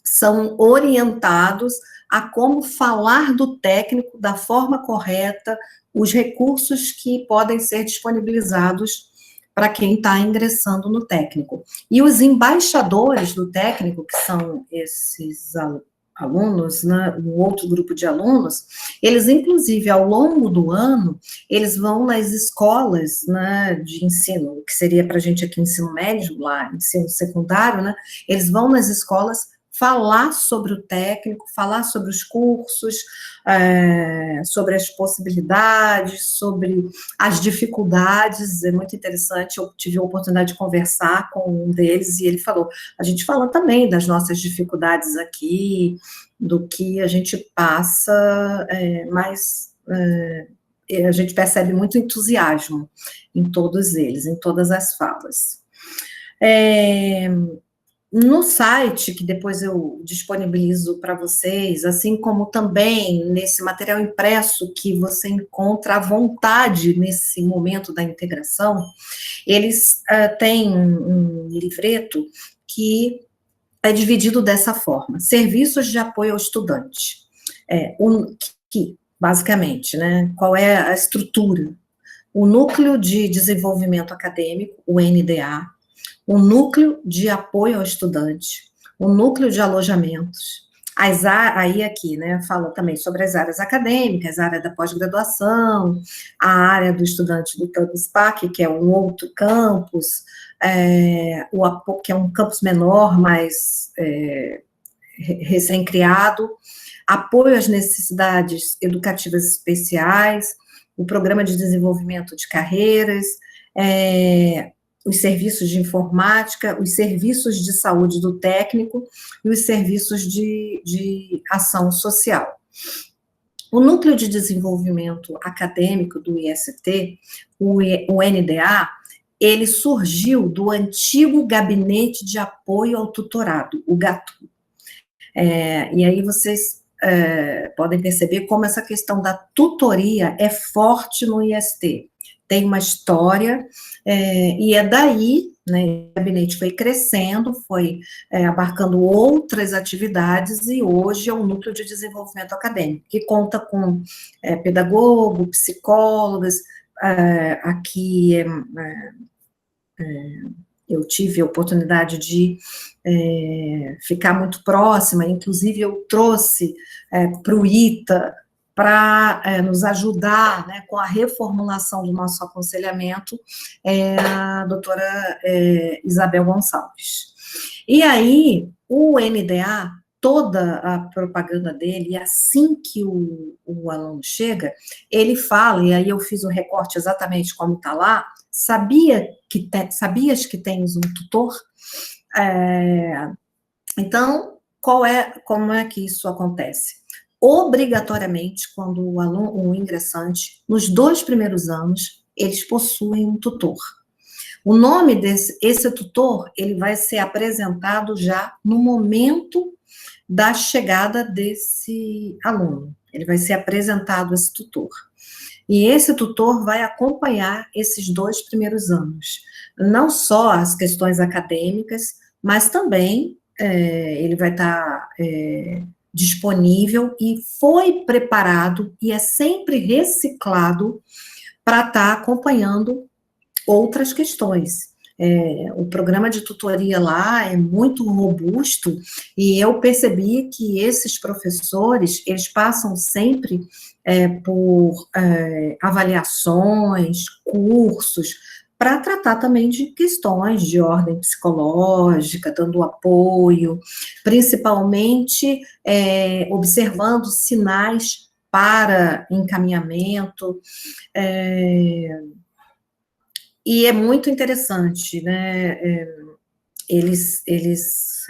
são orientados a como falar do técnico da forma correta, os recursos que podem ser disponibilizados para quem está ingressando no técnico. E os embaixadores do técnico, que são esses alunos, né, um outro grupo de alunos, eles, inclusive, ao longo do ano, eles vão nas escolas, né, de ensino, que seria para a gente aqui ensino médio, lá, ensino secundário, né, eles vão nas escolas falar sobre o técnico, falar sobre os cursos, sobre as possibilidades, sobre as dificuldades. É muito interessante, eu tive a oportunidade de conversar com um deles, e ele falou, a gente fala também das nossas dificuldades aqui, do que a gente passa, mas a gente percebe muito entusiasmo em todos eles, em todas as falas. No site, que depois eu disponibilizo para vocês, assim como também nesse material impresso que você encontra à vontade nesse momento da integração, eles têm um livreto que é dividido dessa forma: serviços de apoio ao estudante, que basicamente, né, qual é a estrutura? O Núcleo de Desenvolvimento Acadêmico, o NDA, o Núcleo de Apoio ao Estudante, o Núcleo de Alojamentos, aí aqui, né, fala também sobre as áreas acadêmicas, a área da pós-graduação, a área do estudante do Campus PAC, que é um outro campus, que é um campus menor, mas recém-criado, apoio às necessidades educativas especiais, o Programa de Desenvolvimento de Carreiras, os serviços de informática, os serviços de saúde do técnico e os serviços de ação social. O Núcleo de Desenvolvimento Acadêmico do IST, o NDA, ele surgiu do antigo Gabinete de Apoio ao Tutorado, o GATU. E aí vocês podem perceber como essa questão da tutoria é forte no IST. Tem uma história, e é daí, né, o gabinete foi crescendo, foi abarcando outras atividades, e hoje é o Núcleo de Desenvolvimento Acadêmico, que conta com pedagogo, psicólogas, aqui eu tive a oportunidade de ficar muito próxima, inclusive eu trouxe para o ITA, para nos ajudar, né, com a reformulação do nosso aconselhamento, a doutora Isabel Gonçalves. E aí, o NDA, toda a propaganda dele, e assim que o aluno chega, ele fala, e aí eu fiz o recorte exatamente como está lá, sabias que tens um tutor? Então, como é que isso acontece? Obrigatoriamente, quando o ingressante, nos 2 primeiros anos, eles possuem um tutor. O nome esse tutor, ele vai ser apresentado já no momento da chegada desse aluno. Ele vai ser apresentado esse tutor. E esse tutor vai acompanhar esses 2 primeiros anos. Não só as questões acadêmicas, mas também ele vai estar disponível e foi preparado e é sempre reciclado para estar acompanhando outras questões. O programa de tutoria lá é muito robusto e eu percebi que esses professores, eles passam sempre por avaliações, cursos, para tratar também de questões de ordem psicológica, dando apoio, principalmente observando sinais para encaminhamento, e é muito interessante, né, eles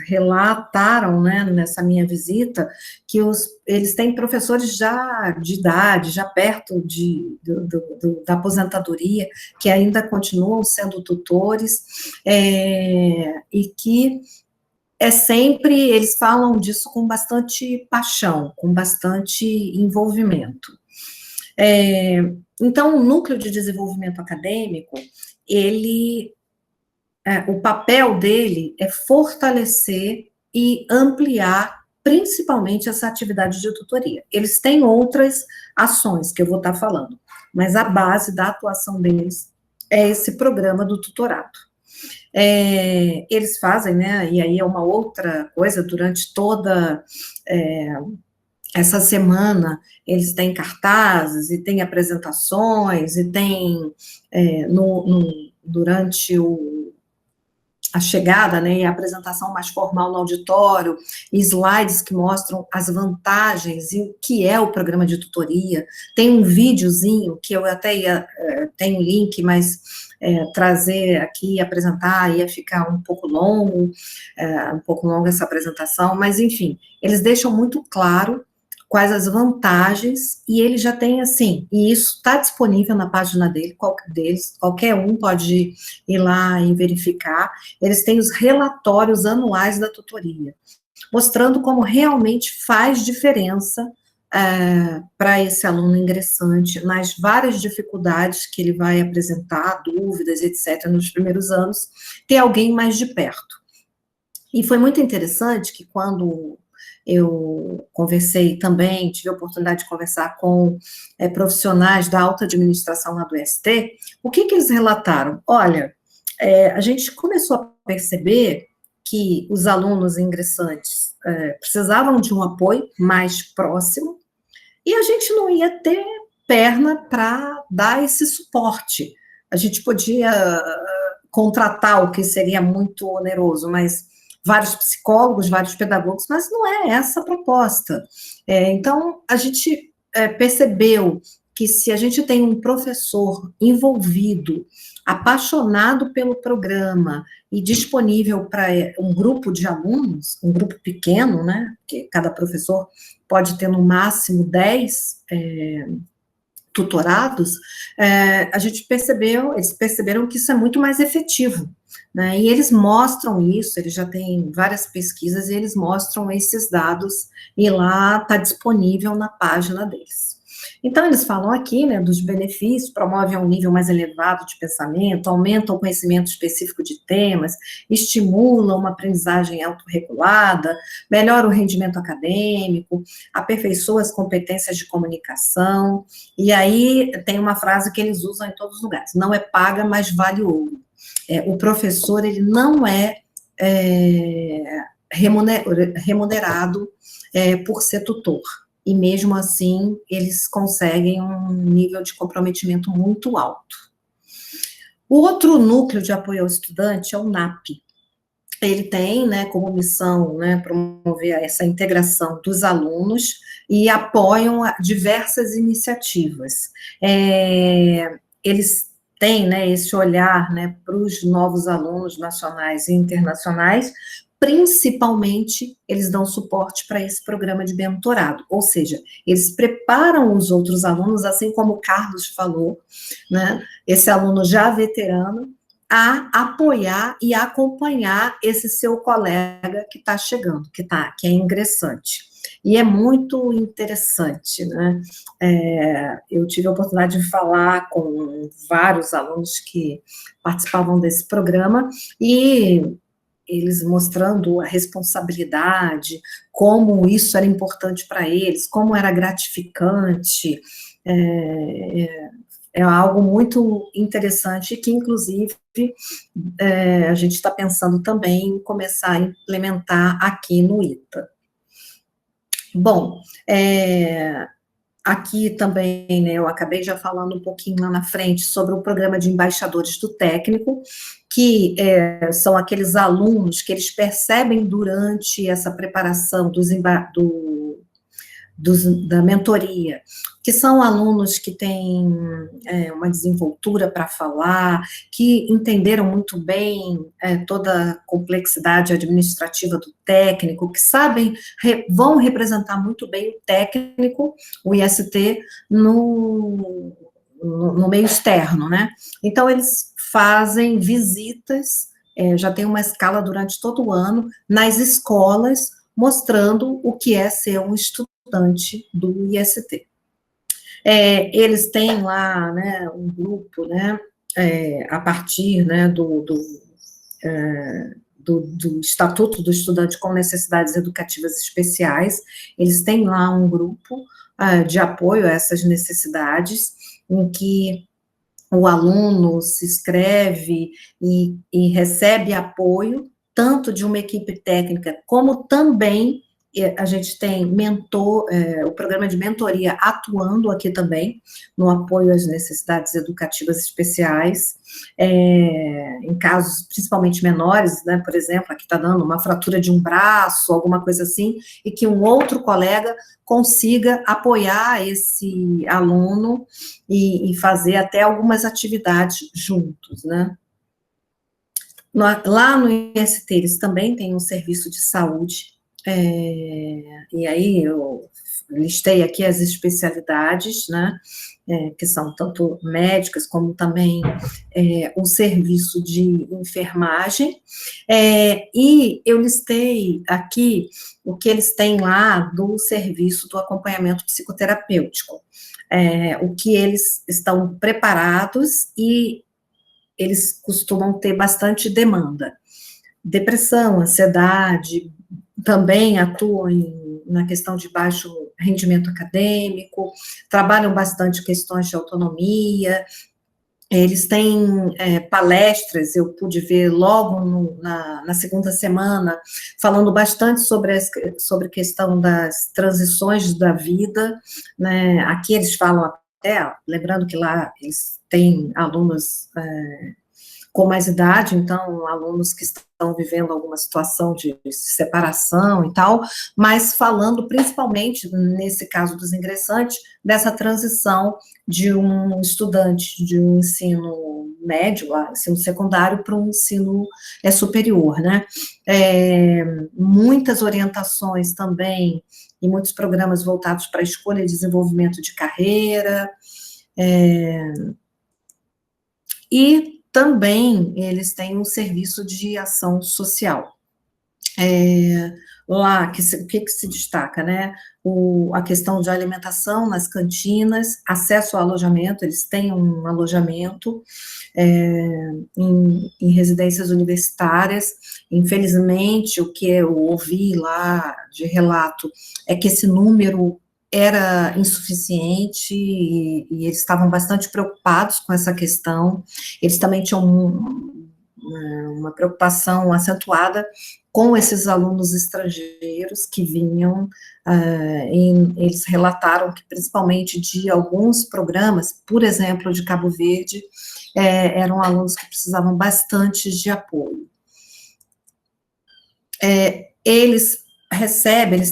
relataram, né, nessa minha visita, que eles têm professores já de idade, já perto da aposentadoria, que ainda continuam sendo tutores, e que sempre, eles falam disso com bastante paixão, com bastante envolvimento. Então, o Núcleo de Desenvolvimento Acadêmico, o papel dele é fortalecer e ampliar, principalmente, essa atividade de tutoria. Eles têm outras ações que eu vou estar falando, mas a base da atuação deles é esse programa do tutorado. Eles fazem, né, e aí é uma outra coisa, durante toda essa semana, eles têm cartazes, e têm apresentações, e tem, durante a chegada, né, e a apresentação mais formal no auditório, slides que mostram as vantagens e o que é o programa de tutoria. Tem um videozinho, que eu até tenho link, mas trazer aqui, apresentar, ia ficar um pouco longa essa apresentação, mas enfim, eles deixam muito claro quais as vantagens, e ele já tem, assim, e isso está disponível na página dele, qualquer um pode ir lá e verificar. Eles têm os relatórios anuais da tutoria, mostrando como realmente faz diferença para esse aluno ingressante, nas várias dificuldades que ele vai apresentar, dúvidas, etc., nos primeiros anos, ter alguém mais de perto. E foi muito interessante que quando eu conversei também, tive a oportunidade de conversar com profissionais da alta administração lá do ST, o que eles relataram? Olha, a gente começou a perceber que os alunos ingressantes precisavam de um apoio mais próximo, e a gente não ia ter perna para dar esse suporte. A gente podia contratar, o que seria muito oneroso, mas vários psicólogos, vários pedagogos, mas não é essa a proposta. Então, a gente percebeu que se a gente tem um professor envolvido apaixonado pelo programa e disponível para um grupo de alunos, um grupo pequeno, né, que cada professor pode ter no máximo 10 tutorados, eles perceberam que isso é muito mais efetivo, né, e eles mostram isso, eles já têm várias pesquisas e eles mostram esses dados, e lá está disponível na página deles. Então, eles falam aqui, né, dos benefícios, promovem um nível mais elevado de pensamento, aumentam o conhecimento específico de temas, estimulam uma aprendizagem autorregulada, melhora o rendimento acadêmico, aperfeiçoa as competências de comunicação, e aí tem uma frase que eles usam em todos os lugares, não é paga, mas vale ouro. O professor, ele não é remunerado por ser tutor, e mesmo assim, eles conseguem um nível de comprometimento muito alto. O outro núcleo de apoio ao estudante é o NAP. Ele tem, né, como missão, né, promover essa integração dos alunos e apoiam diversas iniciativas. Eles têm, né, esse olhar, né, para os novos alunos nacionais e internacionais. Principalmente, eles dão suporte para esse programa de mentorado, ou seja, eles preparam os outros alunos, assim como o Carlos falou, né, esse aluno já veterano, a apoiar e acompanhar esse seu colega que está chegando, que é ingressante. E é muito interessante, né? Eu tive a oportunidade de falar com vários alunos que participavam desse programa, e eles mostrando a responsabilidade, como isso era importante para eles, como era gratificante, é algo muito interessante, que, inclusive, a gente está pensando também em começar a implementar aqui no ITA. Bom, aqui também, né, eu acabei já falando um pouquinho lá na frente sobre o programa de embaixadores do técnico, que são aqueles alunos que eles percebem durante essa preparação da mentoria, que são alunos que têm uma desenvoltura para falar, que entenderam muito bem toda a complexidade administrativa do técnico, que sabem, vão representar muito bem o técnico, o IST, no meio externo, né? Então, eles fazem visitas, já tem uma escala durante todo o ano, nas escolas, mostrando o que é ser um estudante do IST. Eles têm lá, né, um grupo, né, a partir, né, do Estatuto do Estudante com Necessidades Educativas Especiais, eles têm lá um grupo de apoio a essas necessidades, em que o aluno se inscreve e recebe apoio, tanto de uma equipe técnica, como também a gente tem o programa de mentoria atuando aqui também, no apoio às necessidades educativas especiais, em casos principalmente menores, né, por exemplo, aqui está dando uma fratura de um braço, alguma coisa assim, e que um outro colega consiga apoiar esse aluno e fazer até algumas atividades juntos, né. Lá no IST, eles também têm um serviço de saúde, e aí eu listei aqui as especialidades, né, que são tanto médicas, como também o serviço de enfermagem, e eu listei aqui o que eles têm lá do serviço do acompanhamento psicoterapêutico, o que eles estão preparados e eles costumam ter bastante demanda. Depressão, ansiedade, também atuam na questão de baixo rendimento acadêmico, trabalham bastante questões de autonomia, eles têm palestras, eu pude ver logo na segunda semana, falando bastante sobre a questão das transições da vida, né? Aqui eles falam até, lembrando que lá eles têm alunos com mais idade, então, alunos que estão vivendo alguma situação de separação e tal, mas falando principalmente, nesse caso dos ingressantes, dessa transição de um estudante de um ensino médio, ensino secundário, para um ensino superior, né? Muitas orientações também, e muitos programas voltados para a escolha e desenvolvimento de carreira, e também eles têm um serviço de ação social. Lá, o que se destaca, né? A questão de alimentação nas cantinas, acesso ao alojamento, eles têm um alojamento em residências universitárias. Infelizmente, o que eu ouvi lá de relato é que esse número era insuficiente e eles estavam bastante preocupados com essa questão. Eles também tinham uma preocupação acentuada com esses alunos estrangeiros que vinham, eles relataram que principalmente de alguns programas, por exemplo, de Cabo Verde, eram alunos que precisavam bastante de apoio. Eles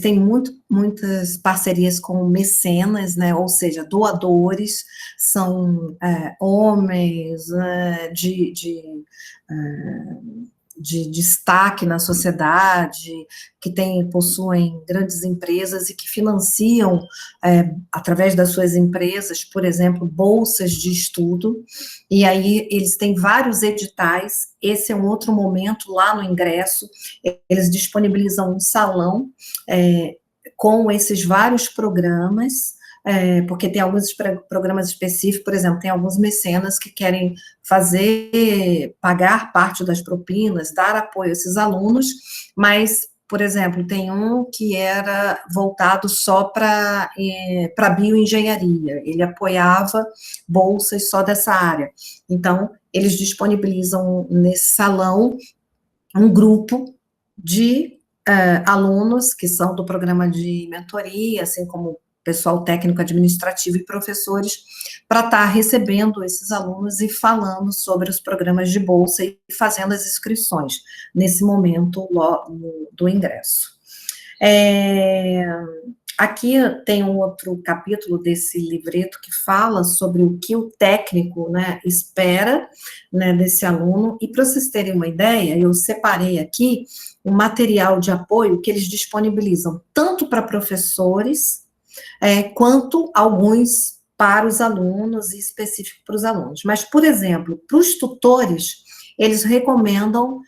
têm muitas parcerias com mecenas, né, ou seja, doadores, são homens de destaque na sociedade, que possuem grandes empresas e que financiam, através das suas empresas, por exemplo, bolsas de estudo, e aí eles têm vários editais. Esse é um outro momento lá no ingresso, eles disponibilizam um salão com esses vários programas, porque tem alguns programas específicos, por exemplo, tem alguns mecenas que querem pagar parte das propinas, dar apoio a esses alunos, mas, por exemplo, tem um que era voltado só para bioengenharia, ele apoiava bolsas só dessa área. Então, eles disponibilizam nesse salão um grupo de alunos que são do programa de mentoria, assim como pessoal técnico administrativo e professores, para estar recebendo esses alunos e falando sobre os programas de bolsa e fazendo as inscrições nesse momento do ingresso. Aqui tem um outro capítulo desse livreto que fala sobre o que o técnico, né, espera, né, desse aluno, e para vocês terem uma ideia, eu separei aqui um material de apoio que eles disponibilizam tanto para professores, quanto alguns para os alunos e específico para os alunos. Mas, por exemplo, para os tutores, eles recomendam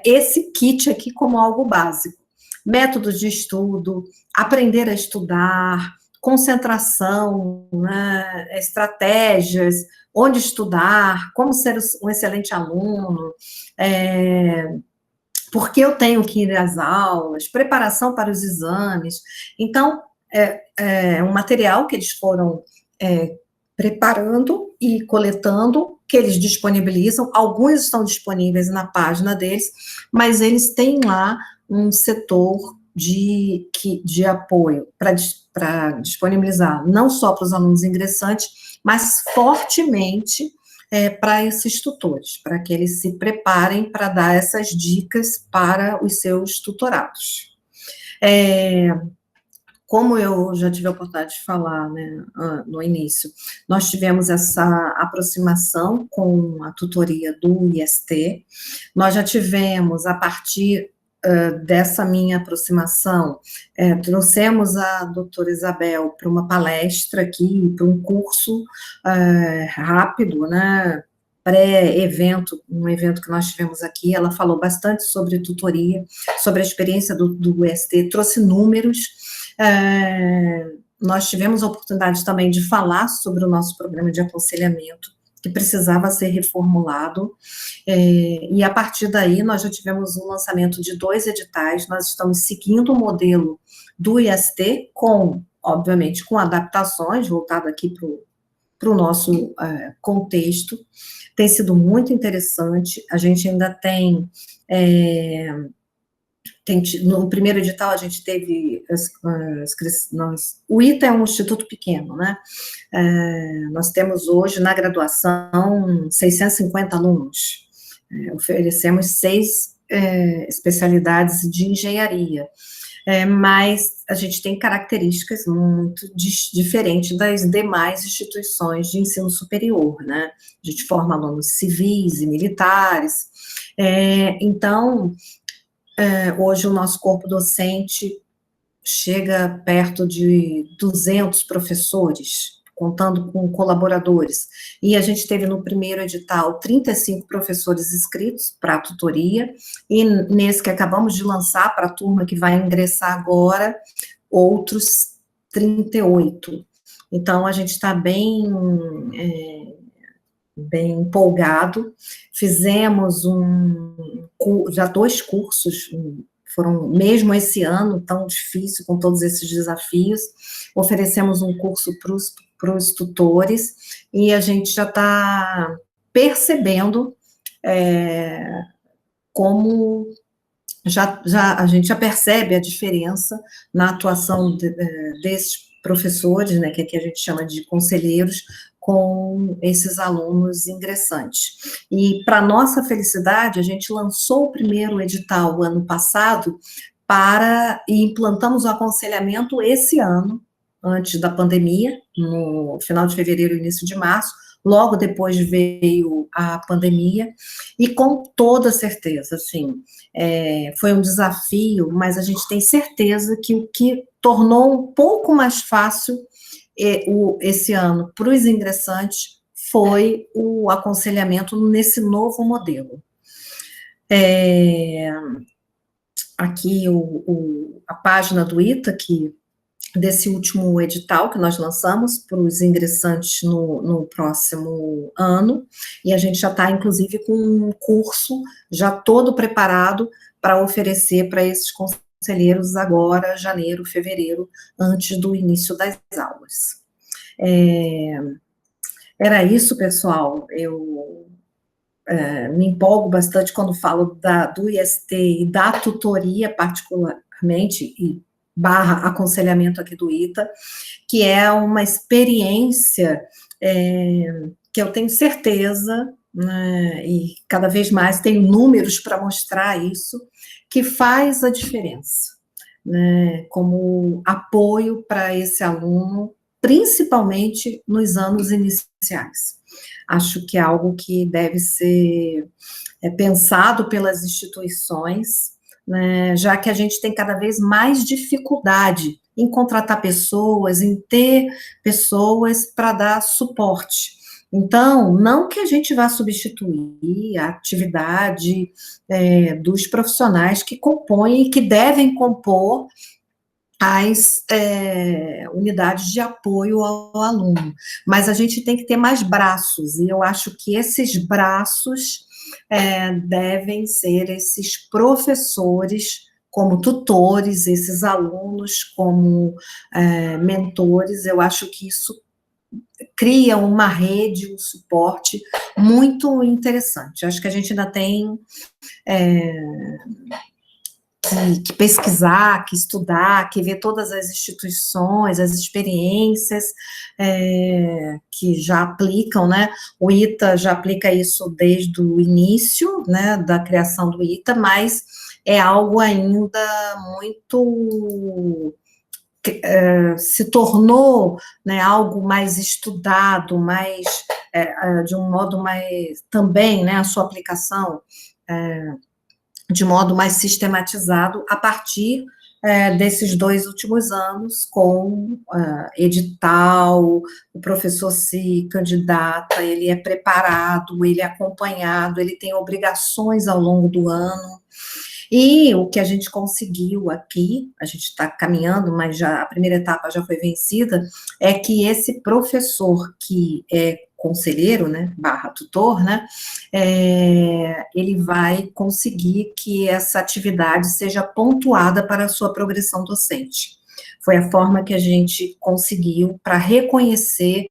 esse kit aqui como algo básico. Métodos de estudo, aprender a estudar, concentração, né, estratégias, onde estudar, como ser um excelente aluno, por que eu tenho que ir às aulas, preparação para os exames. Então, um material que eles foram preparando e coletando, que eles disponibilizam. Alguns estão disponíveis na página deles, mas eles têm lá um setor de apoio para disponibilizar, não só para os alunos ingressantes, mas fortemente para esses tutores, para que eles se preparem para dar essas dicas para os seus tutorados. Como eu já tive a oportunidade de falar, né, no início, nós tivemos essa aproximação com a tutoria do IST, nós já tivemos, a partir dessa minha aproximação, trouxemos a doutora Isabel para uma palestra aqui, para um curso rápido, né, pré-evento, um evento que nós tivemos aqui. Ela falou bastante sobre tutoria, sobre a experiência do IST, trouxe números. Nós tivemos a oportunidade também de falar sobre o nosso programa de aconselhamento, que precisava ser reformulado, e a partir daí nós já tivemos um lançamento de 2 editais. Nós estamos seguindo o modelo do IST, obviamente, com adaptações, voltado aqui para o nosso contexto. Tem sido muito interessante. A gente ainda tem no primeiro edital a gente teve o ITA é um instituto pequeno, né? Nós temos hoje na graduação 650 alunos. Oferecemos 6 especialidades de engenharia, mas a gente tem características muito diferentes das demais instituições de ensino superior, né? A gente forma alunos civis e militares, então, hoje o nosso corpo docente chega perto de 200 professores, contando com colaboradores, e a gente teve no primeiro edital 35 professores inscritos para a tutoria, e nesse que acabamos de lançar para a turma que vai ingressar agora, outros 38. Então, a gente está bem empolgado. Fizemos já 2 cursos, foram mesmo esse ano tão difícil, com todos esses desafios, oferecemos um curso para os tutores, e a gente já está percebendo como a gente já percebe a diferença na atuação desses professores, né, que aqui a gente chama de conselheiros, com esses alunos ingressantes. E, para nossa felicidade, a gente lançou o primeiro edital ano passado e implantamos o aconselhamento esse ano, antes da pandemia, no final de fevereiro, início de março. Logo depois veio a pandemia, e com toda certeza, assim, foi um desafio, mas a gente tem certeza que o que tornou um pouco mais fácil esse ano para os ingressantes foi o aconselhamento nesse novo modelo. Aqui a página do ITA, desse último edital que nós lançamos para os ingressantes no próximo ano, e a gente já está, inclusive, com um curso já todo preparado para oferecer para esses conselheiros agora, janeiro, fevereiro, antes do início das aulas. Era isso, pessoal. Eu me empolgo bastante quando falo do IST e da tutoria, particularmente, e / aconselhamento aqui do ITA, que é uma experiência que eu tenho certeza, né, e cada vez mais tenho números para mostrar isso, que faz a diferença, né, como apoio para esse aluno, principalmente nos anos iniciais. Acho que é algo que deve ser pensado pelas instituições, né, já que a gente tem cada vez mais dificuldade em contratar pessoas, em ter pessoas para dar suporte. Então, não que a gente vá substituir a atividade dos profissionais que compõem e que devem compor as unidades de apoio ao aluno, mas a gente tem que ter mais braços, e eu acho que esses braços devem ser esses professores como tutores, esses alunos como mentores. Eu acho que isso cria uma rede, um suporte muito interessante. Acho que a gente ainda tem que pesquisar, que estudar, que ver todas as instituições, as experiências que já aplicam, né? O ITA já aplica isso desde o início, né, da criação do ITA, mas é algo ainda muito se tornou, né, algo mais estudado, mais de um modo mais também, né, a sua aplicação de modo mais sistematizado a partir desses 2 últimos anos, com edital, o professor se candidata, ele é preparado, ele é acompanhado, ele tem obrigações ao longo do ano. E o que a gente conseguiu aqui, a gente está caminhando, mas já a primeira etapa já foi vencida, é que esse professor que é conselheiro, né, / tutor, né, ele vai conseguir que essa atividade seja pontuada para a sua progressão docente. Foi a forma que a gente conseguiu para reconhecer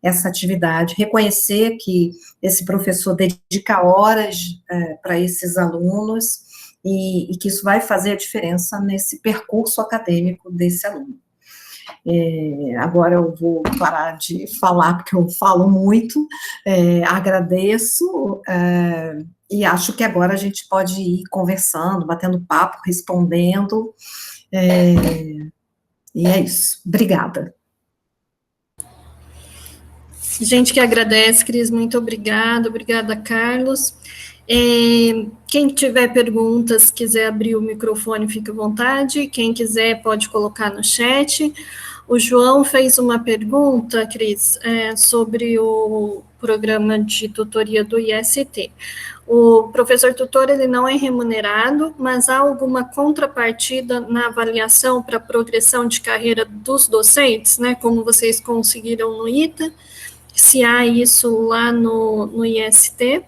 essa atividade, reconhecer que esse professor dedica horas para esses alunos, e que isso vai fazer a diferença nesse percurso acadêmico desse aluno. Agora eu vou parar de falar, porque eu falo muito, agradeço, e acho que agora a gente pode ir conversando, batendo papo, respondendo, e é isso. Obrigada. Gente que agradece, Cris, muito obrigada, Carlos. Quem tiver perguntas, quiser abrir o microfone, fique à vontade. Quem quiser pode colocar no chat. O João fez uma pergunta, Cris, sobre o programa de tutoria do IST. O professor tutor, ele não é remunerado, mas há alguma contrapartida na avaliação para progressão de carreira dos docentes, né, como vocês conseguiram no ITA, se há isso lá no IST.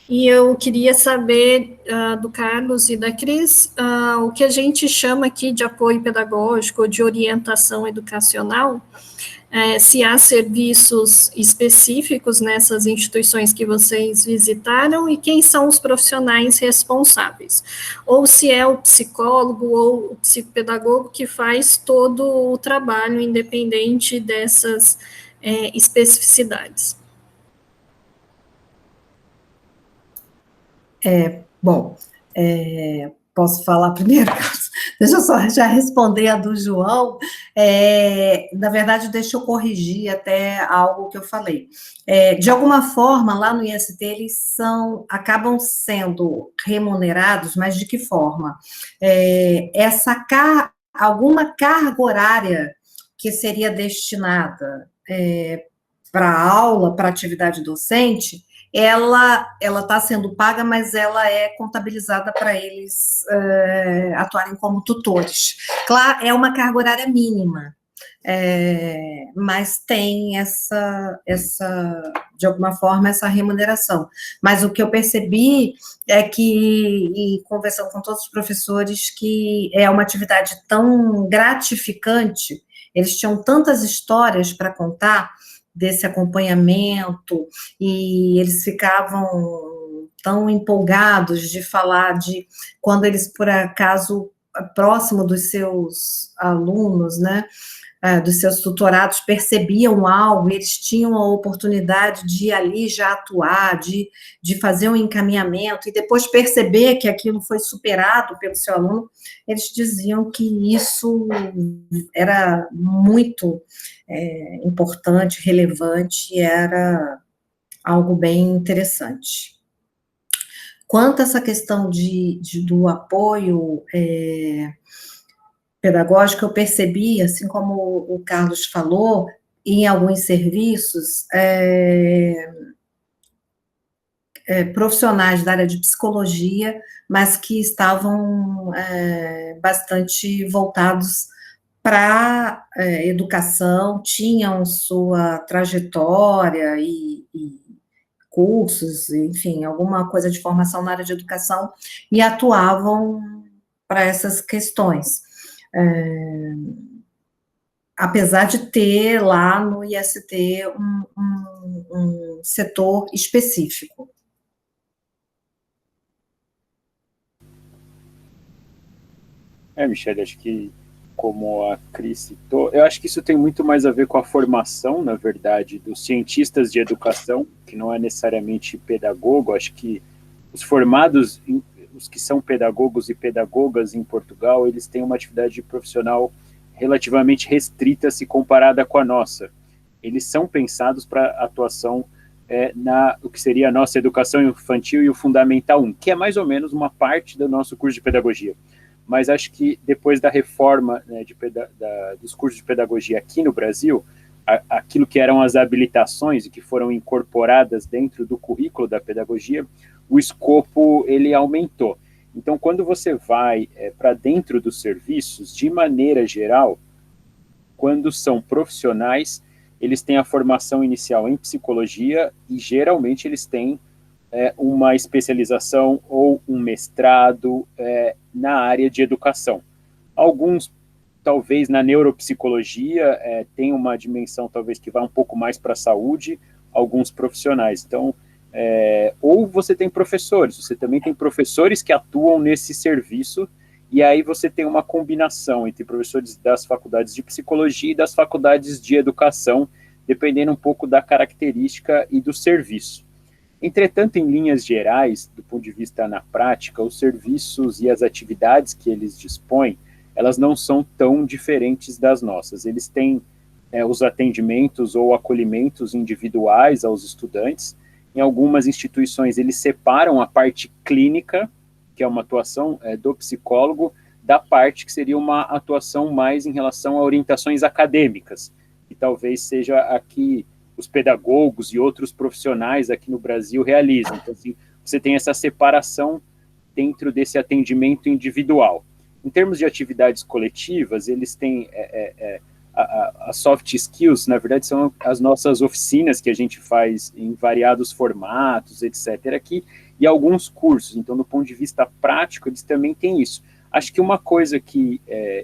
E eu queria saber do Carlos e da Cris o que a gente chama aqui de apoio pedagógico, de orientação educacional, se há serviços específicos nessas instituições que vocês visitaram e quem são os profissionais responsáveis, ou se é o psicólogo ou o psicopedagogo que faz todo o trabalho, independente dessas especificidades. Bom, posso falar primeiro? Deixa eu só já responder a do João. Na verdade, deixa eu corrigir até algo que eu falei. De alguma forma, lá no IST, eles acabam sendo remunerados, mas de que forma? Alguma carga horária que seria destinada para aula, para atividade docente, ela está sendo paga, mas ela é contabilizada para eles atuarem como tutores. Claro, é uma carga horária mínima, mas tem de alguma forma, essa remuneração. Mas o que eu percebi é que, e conversando com todos os professores, que é uma atividade tão gratificante, eles tinham tantas histórias para contar, desse acompanhamento, e eles ficavam tão empolgados de falar de quando eles, por acaso, próximo dos seus alunos, né, dos seus tutorados, percebiam algo, eles tinham a oportunidade de ir ali já atuar, de fazer um encaminhamento, e depois perceber que aquilo foi superado pelo seu aluno, eles diziam que isso era muito importante, relevante, era algo bem interessante. Quanto a essa questão do apoio pedagógico, eu percebi, assim como o Carlos falou, em alguns serviços, profissionais da área de psicologia, mas que estavam bastante voltados para educação, tinham sua trajetória e cursos, enfim, alguma coisa de formação na área de educação, e atuavam para essas questões. Apesar de ter lá no IST um setor específico. Michele, acho que, como a Cris citou, eu acho que isso tem muito mais a ver com a formação, na verdade, dos cientistas de educação, que não é necessariamente pedagogo. Acho que os formados, os que são pedagogos e pedagogas em Portugal, eles têm uma atividade profissional relativamente restrita se comparada com a nossa. Eles são pensados para atuação o que seria a nossa educação infantil e o Fundamental 1, que é mais ou menos uma parte do nosso curso de pedagogia. Mas acho que depois da reforma, né, dos cursos de pedagogia aqui no Brasil, aquilo que eram as habilitações e que foram incorporadas dentro do currículo da pedagogia, o escopo ele aumentou. Então, quando você vai para dentro dos serviços, de maneira geral, quando são profissionais, eles têm a formação inicial em psicologia e geralmente eles têm uma especialização ou um mestrado na área de educação. Alguns, talvez, na neuropsicologia, tem uma dimensão, talvez, que vá um pouco mais para a saúde, alguns profissionais. Então, ou você tem professores, você também tem professores que atuam nesse serviço e aí você tem uma combinação entre professores das faculdades de psicologia e das faculdades de educação, dependendo um pouco da característica e do serviço. Entretanto, em linhas gerais, do ponto de vista na prática, os serviços e as atividades que eles dispõem, elas não são tão diferentes das nossas. Eles têm os atendimentos ou acolhimentos individuais aos estudantes. Em algumas instituições, eles separam a parte clínica, que é uma atuação do psicólogo, da parte que seria uma atuação mais em relação a orientações acadêmicas, que talvez seja aqui os pedagogos e outros profissionais aqui no Brasil realizam. Então, assim, você tem essa separação dentro desse atendimento individual. Em termos de atividades coletivas, eles têm as soft skills, na verdade, são as nossas oficinas que a gente faz em variados formatos, etc., aqui, e alguns cursos. Então, do ponto de vista prático, eles também têm isso. Acho que uma coisa que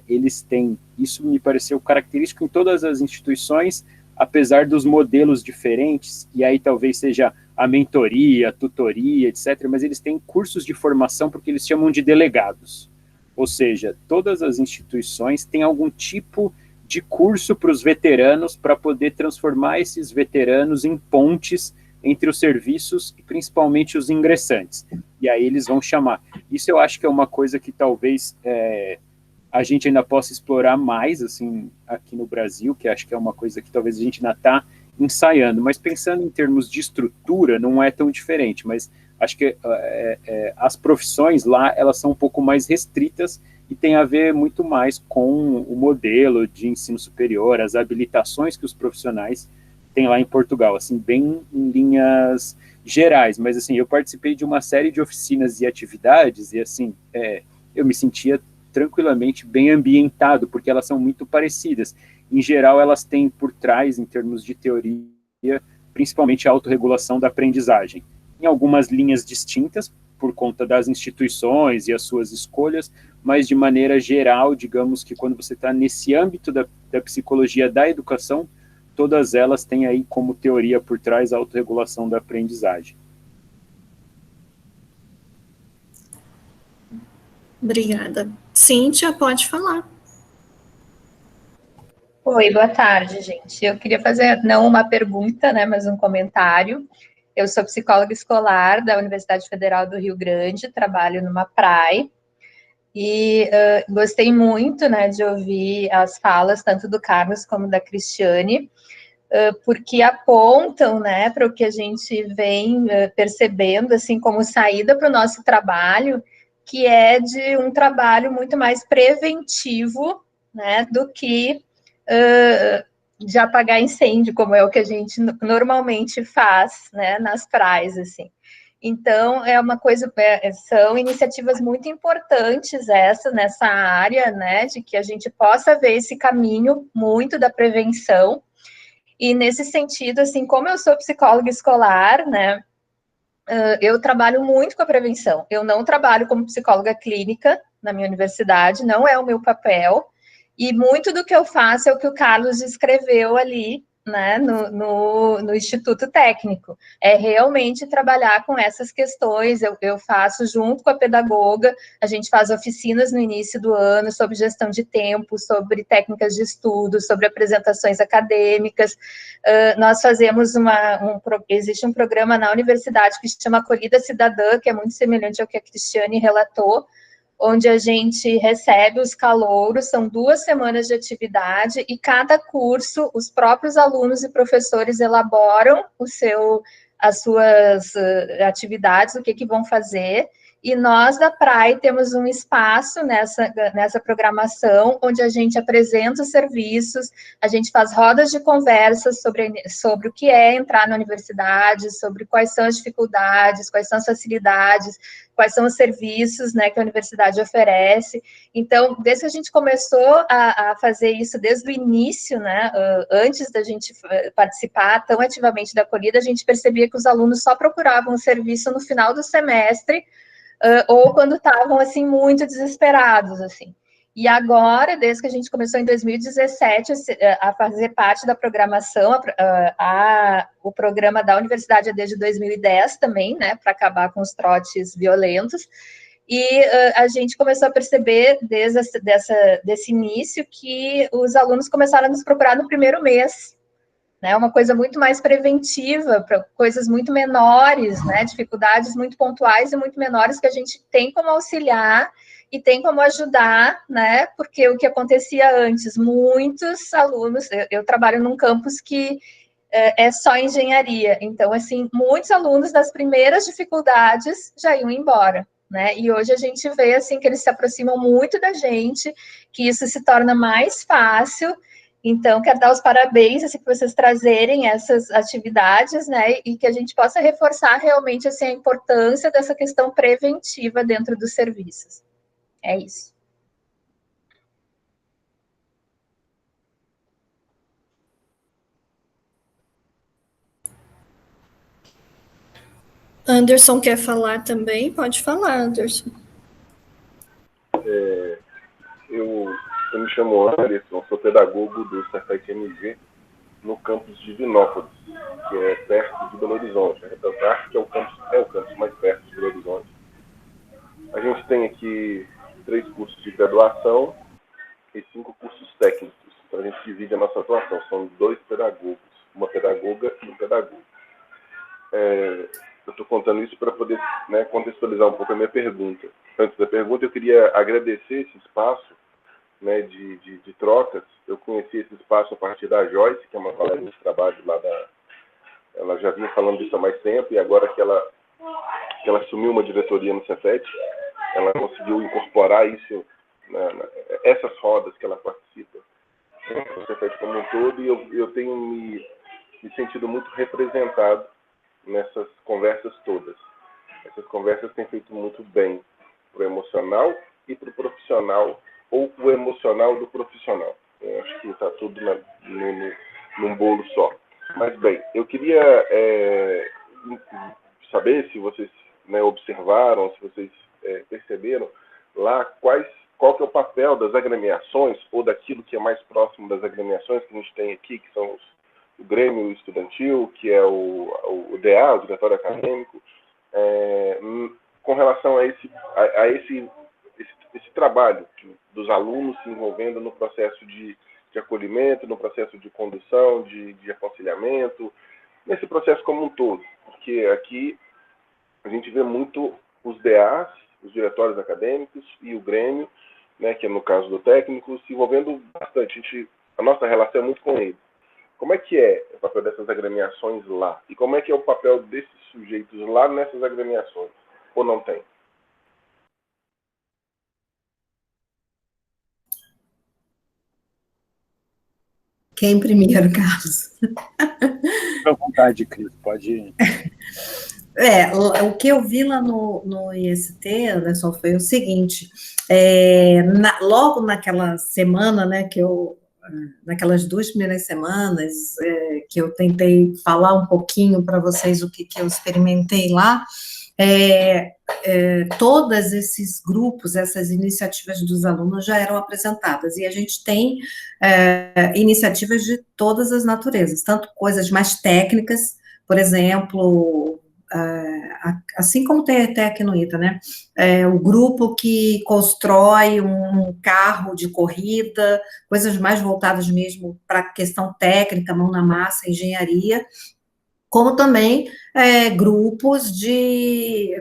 eles têm, isso me pareceu característico em todas as instituições, apesar dos modelos diferentes, e aí talvez seja a mentoria, a tutoria, etc., mas eles têm cursos de formação porque eles chamam de delegados. Ou seja, todas as instituições têm algum tipo de curso para os veteranos, para poder transformar esses veteranos em pontes entre os serviços e principalmente os ingressantes. E aí eles vão chamar. Isso eu acho que é uma coisa que talvez a gente ainda possa explorar mais, assim, aqui no Brasil, que acho que é uma coisa que talvez a gente ainda está ensaiando, mas pensando em termos de estrutura, não é tão diferente, mas acho que as profissões lá, elas são um pouco mais restritas e tem a ver muito mais com o modelo de ensino superior, as habilitações que os profissionais têm lá em Portugal, assim, bem em linhas gerais, mas assim, eu participei de uma série de oficinas e atividades e assim, eu me sentia tranquilamente bem ambientado, porque elas são muito parecidas. Em geral, elas têm por trás, em termos de teoria, principalmente a autorregulação da aprendizagem. Em algumas linhas distintas, por conta das instituições e as suas escolhas, mas de maneira geral, digamos que quando você está nesse âmbito da psicologia da educação, todas elas têm aí como teoria por trás a autorregulação da aprendizagem. Obrigada. Cíntia, pode falar. Oi, boa tarde, gente. Eu queria fazer, não uma pergunta, né, mas um comentário. Eu sou psicóloga escolar da Universidade Federal do Rio Grande, trabalho numa PRAE, e gostei muito, né, de ouvir as falas, tanto do Carlos como da Cristiane, porque apontam, né, para o que a gente vem percebendo, assim, como saída para o nosso trabalho, que é de um trabalho muito mais preventivo, né, do que de apagar incêndio, como é o que a gente normalmente faz, né, nas praias, assim. Então, é uma coisa, são iniciativas muito importantes nessa área, né, de que a gente possa ver esse caminho muito da prevenção. E nesse sentido, assim, como eu sou psicóloga escolar, né, eu trabalho muito com a prevenção. Eu não trabalho como psicóloga clínica na minha universidade, não é o meu papel, e muito do que eu faço é o que o Carlos descreveu ali, né, no Instituto Técnico. É realmente trabalhar com essas questões, eu faço junto com a pedagoga, a gente faz oficinas no início do ano sobre gestão de tempo, sobre técnicas de estudo, sobre apresentações acadêmicas. Nós fazemos existe um programa na universidade que se chama Acolhida Cidadã, que é muito semelhante ao que a Cristiane relatou, onde a gente recebe os calouros, são 2 semanas de atividade, e cada curso, os próprios alunos e professores elaboram as suas atividades, o que vão fazer, e nós da PRAE temos um espaço nessa programação, onde a gente apresenta os serviços, a gente faz rodas de conversa sobre o que é entrar na universidade, sobre quais são as dificuldades, quais são as facilidades, quais são os serviços, né, que a universidade oferece. Então, desde que a gente começou a fazer isso desde o início, né, antes da gente participar tão ativamente da acolhida, a gente percebia que os alunos só procuravam o serviço no final do semestre, ou quando estavam, assim, muito desesperados, assim. E agora, desde que a gente começou em 2017 a fazer parte da programação, o programa da Universidade é desde 2010 também, né, para acabar com os trotes violentos, E a gente começou a perceber desse início que os alunos começaram a nos procurar no primeiro mês, né? Uma coisa muito mais preventiva, para coisas muito menores, né? Dificuldades muito pontuais e muito menores que a gente tem como auxiliar e tem como ajudar, né? Porque o que acontecia antes, muitos alunos, eu trabalho num campus que é só engenharia, então, assim, muitos alunos das primeiras dificuldades já iam embora, né? E hoje a gente vê, assim, que eles se aproximam muito da gente, que isso se torna mais fácil. Então, quero dar os parabéns, assim, por vocês trazerem essas atividades, né, e que a gente possa reforçar realmente, assim, a importância dessa questão preventiva dentro dos serviços. É isso. Anderson quer falar também? Pode falar, Anderson. Eu me chamo Anderson, sou pedagogo do Cefet MG no campus de Vinópolis, que é perto de Belo Horizonte. Acho que é o campus mais perto de Belo Horizonte. A gente tem aqui 3 cursos de graduação e 5 cursos técnicos. Então a gente divide a nossa atuação. São 2 pedagogos, uma pedagoga e um pedagogo. Eu estou contando isso para poder, né, contextualizar um pouco a minha pergunta. Antes da pergunta, eu queria agradecer esse espaço, né, de trocas. Eu conheci esse espaço a partir da Joyce, que é uma colega de trabalho lá ela já vinha falando disso há mais tempo, e agora que ela assumiu uma diretoria no Cefet, ela conseguiu incorporar isso, essas rodas que ela participa, no Cefet como um todo, e eu tenho me sentido muito representado nessas conversas todas. Essas conversas têm feito muito bem para o emocional e para o profissional, ou o emocional do profissional. Eu acho que está tudo num bolo só. Mas, bem, eu queria saber se vocês, né, observaram, se vocês perceberam lá qual que é o papel das agremiações, ou daquilo que é mais próximo das agremiações que a gente tem aqui, que são o Grêmio Estudantil, que é o DA, o Diretório Acadêmico, com relação a esse trabalho dos alunos se envolvendo no processo de acolhimento, no processo de condução, de aconselhamento, nesse processo como um todo. Porque aqui a gente vê muito os DAs, os diretórios acadêmicos, e o Grêmio, né, que é no caso do técnico, se envolvendo bastante. A nossa relação é muito com eles. Como é que é o papel dessas agremiações lá? E como é que é o papel desses sujeitos lá nessas agremiações? Ou não tem? Quem primeiro, Carlos? Fica à vontade, Cris, pode ir. O que eu vi lá no IST, Anderson, foi o seguinte, logo naquela semana, né, naquelas 2 primeiras semanas, que eu tentei falar um pouquinho para vocês o que eu experimentei lá, todos esses grupos, essas iniciativas dos alunos já eram apresentadas, e a gente tem iniciativas de todas as naturezas, tanto coisas mais técnicas, por exemplo, assim como tem até aqui no ITA, né, o grupo que constrói um carro de corrida, coisas mais voltadas mesmo para a questão técnica, mão na massa, engenharia, como também grupos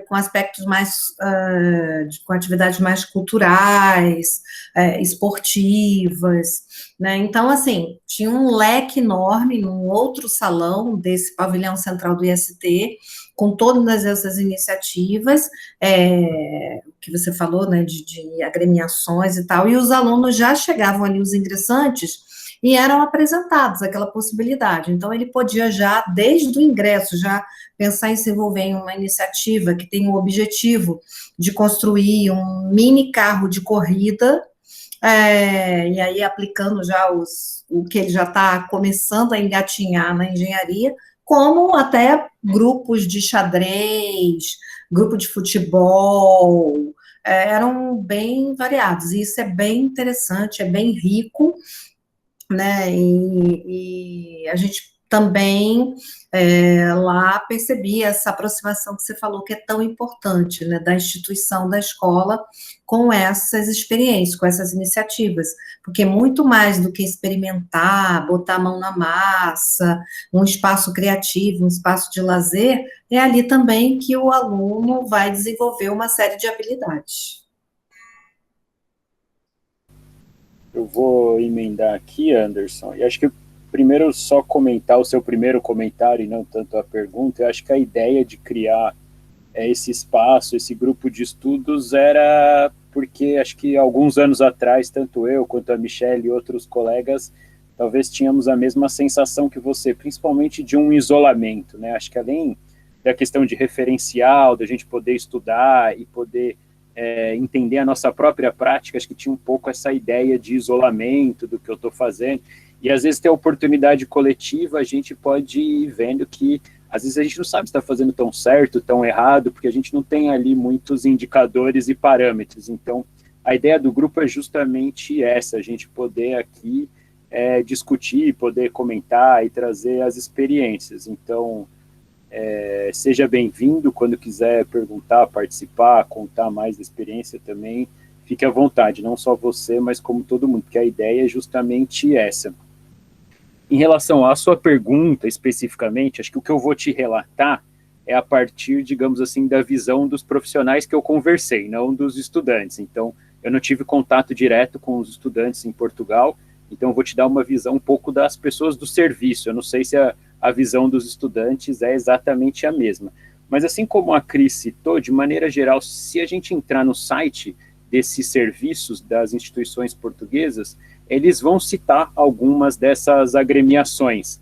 com aspectos mais, com atividades mais culturais, esportivas, né? Então, assim, tinha um leque enorme num outro salão desse pavilhão central do IST, com todas essas iniciativas, que você falou, né, de agremiações e tal, e os alunos já chegavam ali, os ingressantes, e eram apresentados aquela possibilidade. Então, ele podia já, desde o ingresso, já pensar em se envolver em uma iniciativa que tem o objetivo de construir um mini carro de corrida, e aí aplicando já o que ele já está começando a engatinhar na engenharia, como até grupos de xadrez, grupo de futebol, eram bem variados, e isso é bem interessante, é bem rico, né, e a gente também lá percebi essa aproximação que você falou que é tão importante, né, da instituição, da escola, com essas experiências, com essas iniciativas, porque muito mais do que experimentar, botar a mão na massa, um espaço criativo, um espaço de lazer, é ali também que o aluno vai desenvolver uma série de habilidades. Eu vou emendar aqui, Anderson, e acho que primeiro só comentar o seu primeiro comentário e não tanto a pergunta. Eu acho que a ideia de criar esse espaço, esse grupo de estudos era porque acho que alguns anos atrás, tanto eu quanto a Michelle e outros colegas, talvez tínhamos a mesma sensação que você, principalmente de um isolamento, né? Acho que além da questão de referencial, da gente poder estudar e poder entender a nossa própria prática, acho que tinha um pouco essa ideia de isolamento do que eu estou fazendo, e às vezes ter a oportunidade coletiva, a gente pode ir vendo que às vezes a gente não sabe se está fazendo tão certo, tão errado, porque a gente não tem ali muitos indicadores e parâmetros. Então, a ideia do grupo é justamente essa, a gente poder aqui discutir, poder comentar e trazer as experiências. Então, seja bem-vindo, quando quiser perguntar, participar, contar mais da experiência também, fique à vontade, não só você, mas como todo mundo, porque a ideia é justamente essa. Em relação à sua pergunta especificamente, acho que o que eu vou te relatar é a partir, digamos assim, da visão dos profissionais que eu conversei, não dos estudantes. Então, eu não tive contato direto com os estudantes em Portugal, então eu vou te dar uma visão um pouco das pessoas do serviço. Eu não sei se a visão dos estudantes é exatamente a mesma. Mas assim como a Cris citou, de maneira geral, se a gente entrar no site desses serviços das instituições portuguesas, eles vão citar algumas dessas agremiações.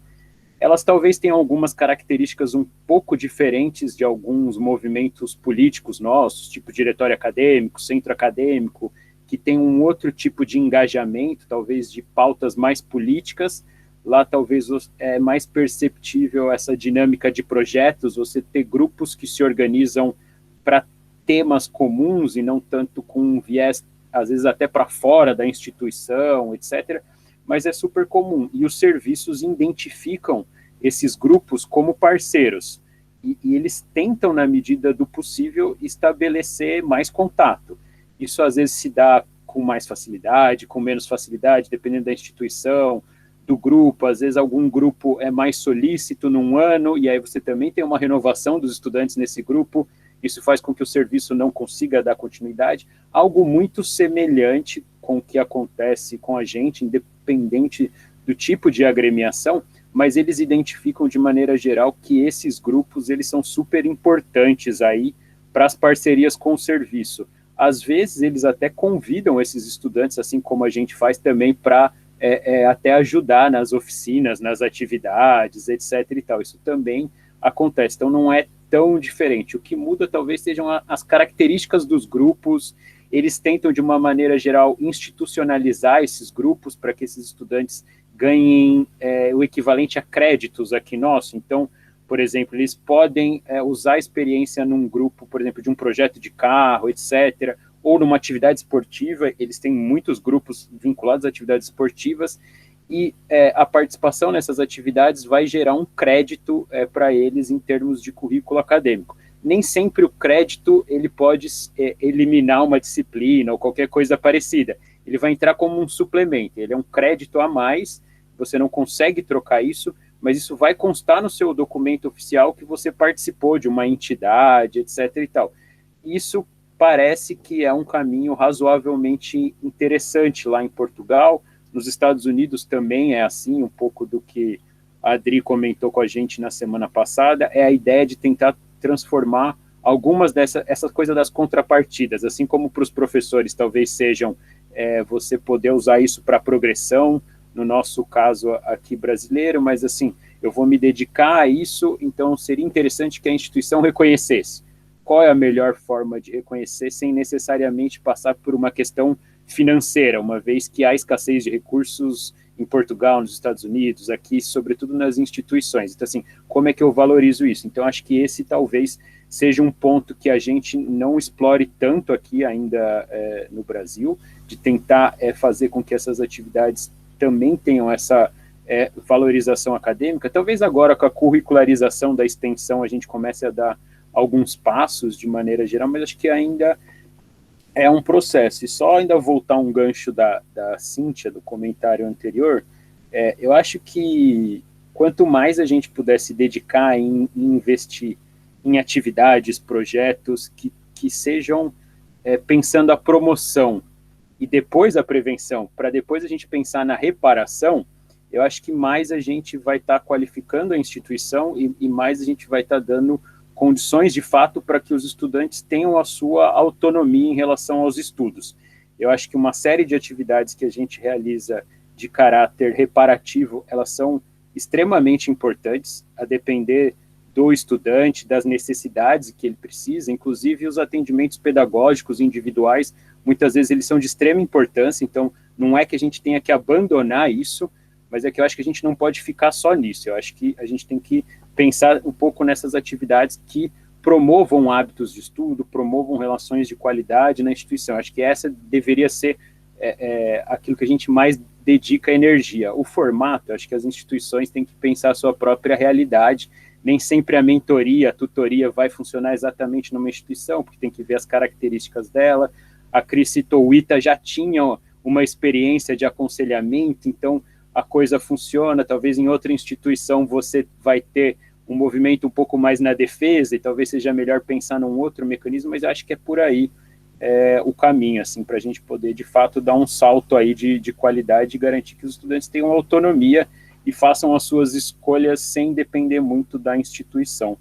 Elas talvez tenham algumas características um pouco diferentes de alguns movimentos políticos nossos, tipo diretório acadêmico, centro acadêmico, que tem um outro tipo de engajamento, talvez de pautas mais políticas. Lá talvez é mais perceptível essa dinâmica de projetos, você ter grupos que se organizam para temas comuns e não tanto com um viés, às vezes até para fora da instituição, etc., mas é super comum. E os serviços identificam esses grupos como parceiros, e eles tentam, na medida do possível, estabelecer mais contato. Isso às vezes se dá com mais facilidade, com menos facilidade, dependendo da instituição, do grupo. Às vezes algum grupo é mais solícito num ano, e aí você também tem uma renovação dos estudantes nesse grupo, isso faz com que o serviço não consiga dar continuidade. Algo muito semelhante com o que acontece com a gente, independente do tipo de agremiação, mas eles identificam de maneira geral que esses grupos, eles são super importantes aí para as parcerias com o serviço. Às vezes eles até convidam esses estudantes, assim como a gente faz também, para até ajudar nas oficinas, nas atividades, etc. e tal. Isso também acontece, então não é tão diferente. O que muda talvez sejam as características dos grupos. Eles tentam, de uma maneira geral, institucionalizar esses grupos para que esses estudantes ganhem o equivalente a créditos aqui nosso. Então, por exemplo, eles podem usar a experiência num grupo, por exemplo, de um projeto de carro, etc., ou numa atividade esportiva. Eles têm muitos grupos vinculados a atividades esportivas, e a participação nessas atividades vai gerar um crédito para eles em termos de currículo acadêmico. Nem sempre o crédito ele pode eliminar uma disciplina ou qualquer coisa parecida. Ele vai entrar como um suplemento, ele é um crédito a mais, você não consegue trocar isso, mas isso vai constar no seu documento oficial que você participou de uma entidade, etc. e tal. Isso parece que é um caminho razoavelmente interessante lá em Portugal. Nos Estados Unidos também é assim, um pouco do que a Adri comentou com a gente na semana passada, é a ideia de tentar transformar algumas essas coisas das contrapartidas, assim como para os professores talvez sejam você poder usar isso para progressão, no nosso caso aqui brasileiro, mas assim, eu vou me dedicar a isso, então seria interessante que a instituição reconhecesse. Qual é a melhor forma de reconhecer sem necessariamente passar por uma questão financeira, uma vez que há escassez de recursos em Portugal, nos Estados Unidos, aqui, sobretudo nas instituições. Então, assim, como é que eu valorizo isso? Então, acho que esse talvez seja um ponto que a gente não explore tanto aqui ainda no Brasil, de tentar fazer com que essas atividades também tenham essa valorização acadêmica. Talvez agora, com a curricularização da extensão, a gente comece a dar alguns passos de maneira geral, mas acho que ainda é um processo. E só ainda voltar um gancho da Cíntia, do comentário anterior, eu acho que quanto mais a gente puder se dedicar em investir em atividades, projetos que sejam pensando a promoção e depois a prevenção, para depois a gente pensar na reparação, eu acho que mais a gente vai estar qualificando a instituição e mais a gente vai estar dando condições de fato para que os estudantes tenham a sua autonomia em relação aos estudos. Eu acho que uma série de atividades que a gente realiza de caráter reparativo, elas são extremamente importantes, a depender do estudante, das necessidades que ele precisa, inclusive os atendimentos pedagógicos individuais, muitas vezes eles são de extrema importância, então não é que a gente tenha que abandonar isso, mas é que eu acho que a gente não pode ficar só nisso, eu acho que a gente tem que pensar um pouco nessas atividades que promovam hábitos de estudo, promovam relações de qualidade na instituição. Acho que essa deveria ser aquilo que a gente mais dedica energia. O formato, acho que as instituições têm que pensar a sua própria realidade, nem sempre a mentoria, a tutoria vai funcionar exatamente numa instituição, porque tem que ver as características dela. A Cris citou, o ITA já tinha uma experiência de aconselhamento, então a coisa funciona, talvez em outra instituição você vai ter um movimento um pouco mais na defesa, e talvez seja melhor pensar num outro mecanismo, mas acho que é por aí o caminho, assim, para a gente poder, de fato, dar um salto aí de qualidade e garantir que os estudantes tenham autonomia e façam as suas escolhas sem depender muito da instituição.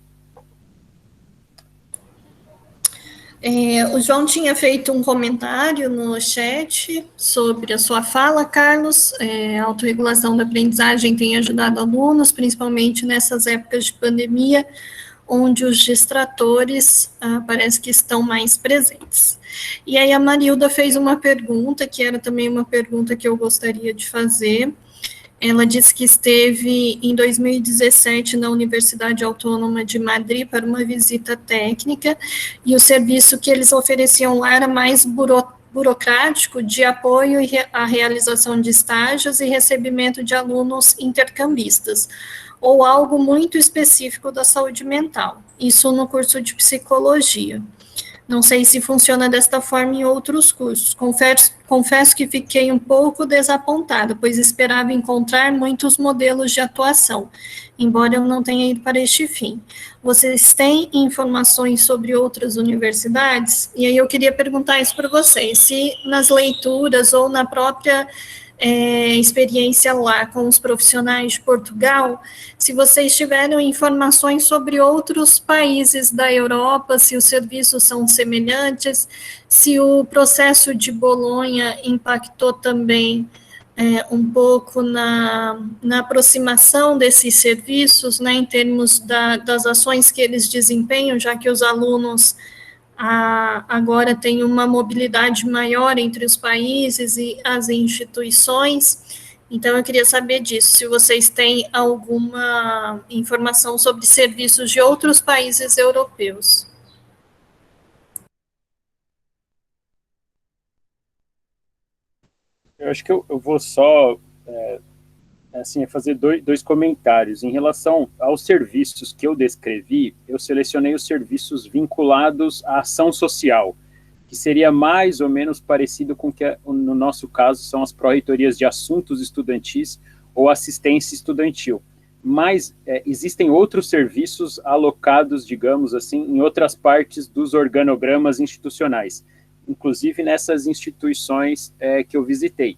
O João tinha feito um comentário no chat sobre a sua fala, Carlos. A autorregulação da aprendizagem tem ajudado alunos, principalmente nessas épocas de pandemia, onde os distratores parece que estão mais presentes. E aí a Marilda fez uma pergunta, que era também uma pergunta que eu gostaria de fazer. Ela disse que esteve em 2017 na Universidade Autônoma de Madrid para uma visita técnica, e o serviço que eles ofereciam lá era mais burocrático, de apoio à realização de estágios e recebimento de alunos intercambistas, ou algo muito específico da saúde mental, isso no curso de psicologia. Não sei se funciona desta forma em outros cursos. Confesso que fiquei um pouco desapontada, pois esperava encontrar muitos modelos de atuação, embora eu não tenha ido para este fim. Vocês têm informações sobre outras universidades? E aí eu queria perguntar isso para vocês, se nas leituras ou na própria experiência lá com os profissionais de Portugal, se vocês tiveram informações sobre outros países da Europa, se os serviços são semelhantes, se o processo de Bolonha impactou também um pouco na aproximação desses serviços, né, em termos das ações que eles desempenham, já que os alunos agora tem uma mobilidade maior entre os países e as instituições. Então, eu queria saber disso, se vocês têm alguma informação sobre serviços de outros países europeus. Eu acho que eu vou só fazer dois comentários. Em relação aos serviços que eu descrevi, eu selecionei os serviços vinculados à ação social, que seria mais ou menos parecido com o que, no nosso caso, são as pró-reitorias de assuntos estudantis ou assistência estudantil. Mas existem outros serviços alocados, digamos assim, em outras partes dos organogramas institucionais, inclusive nessas instituições que eu visitei.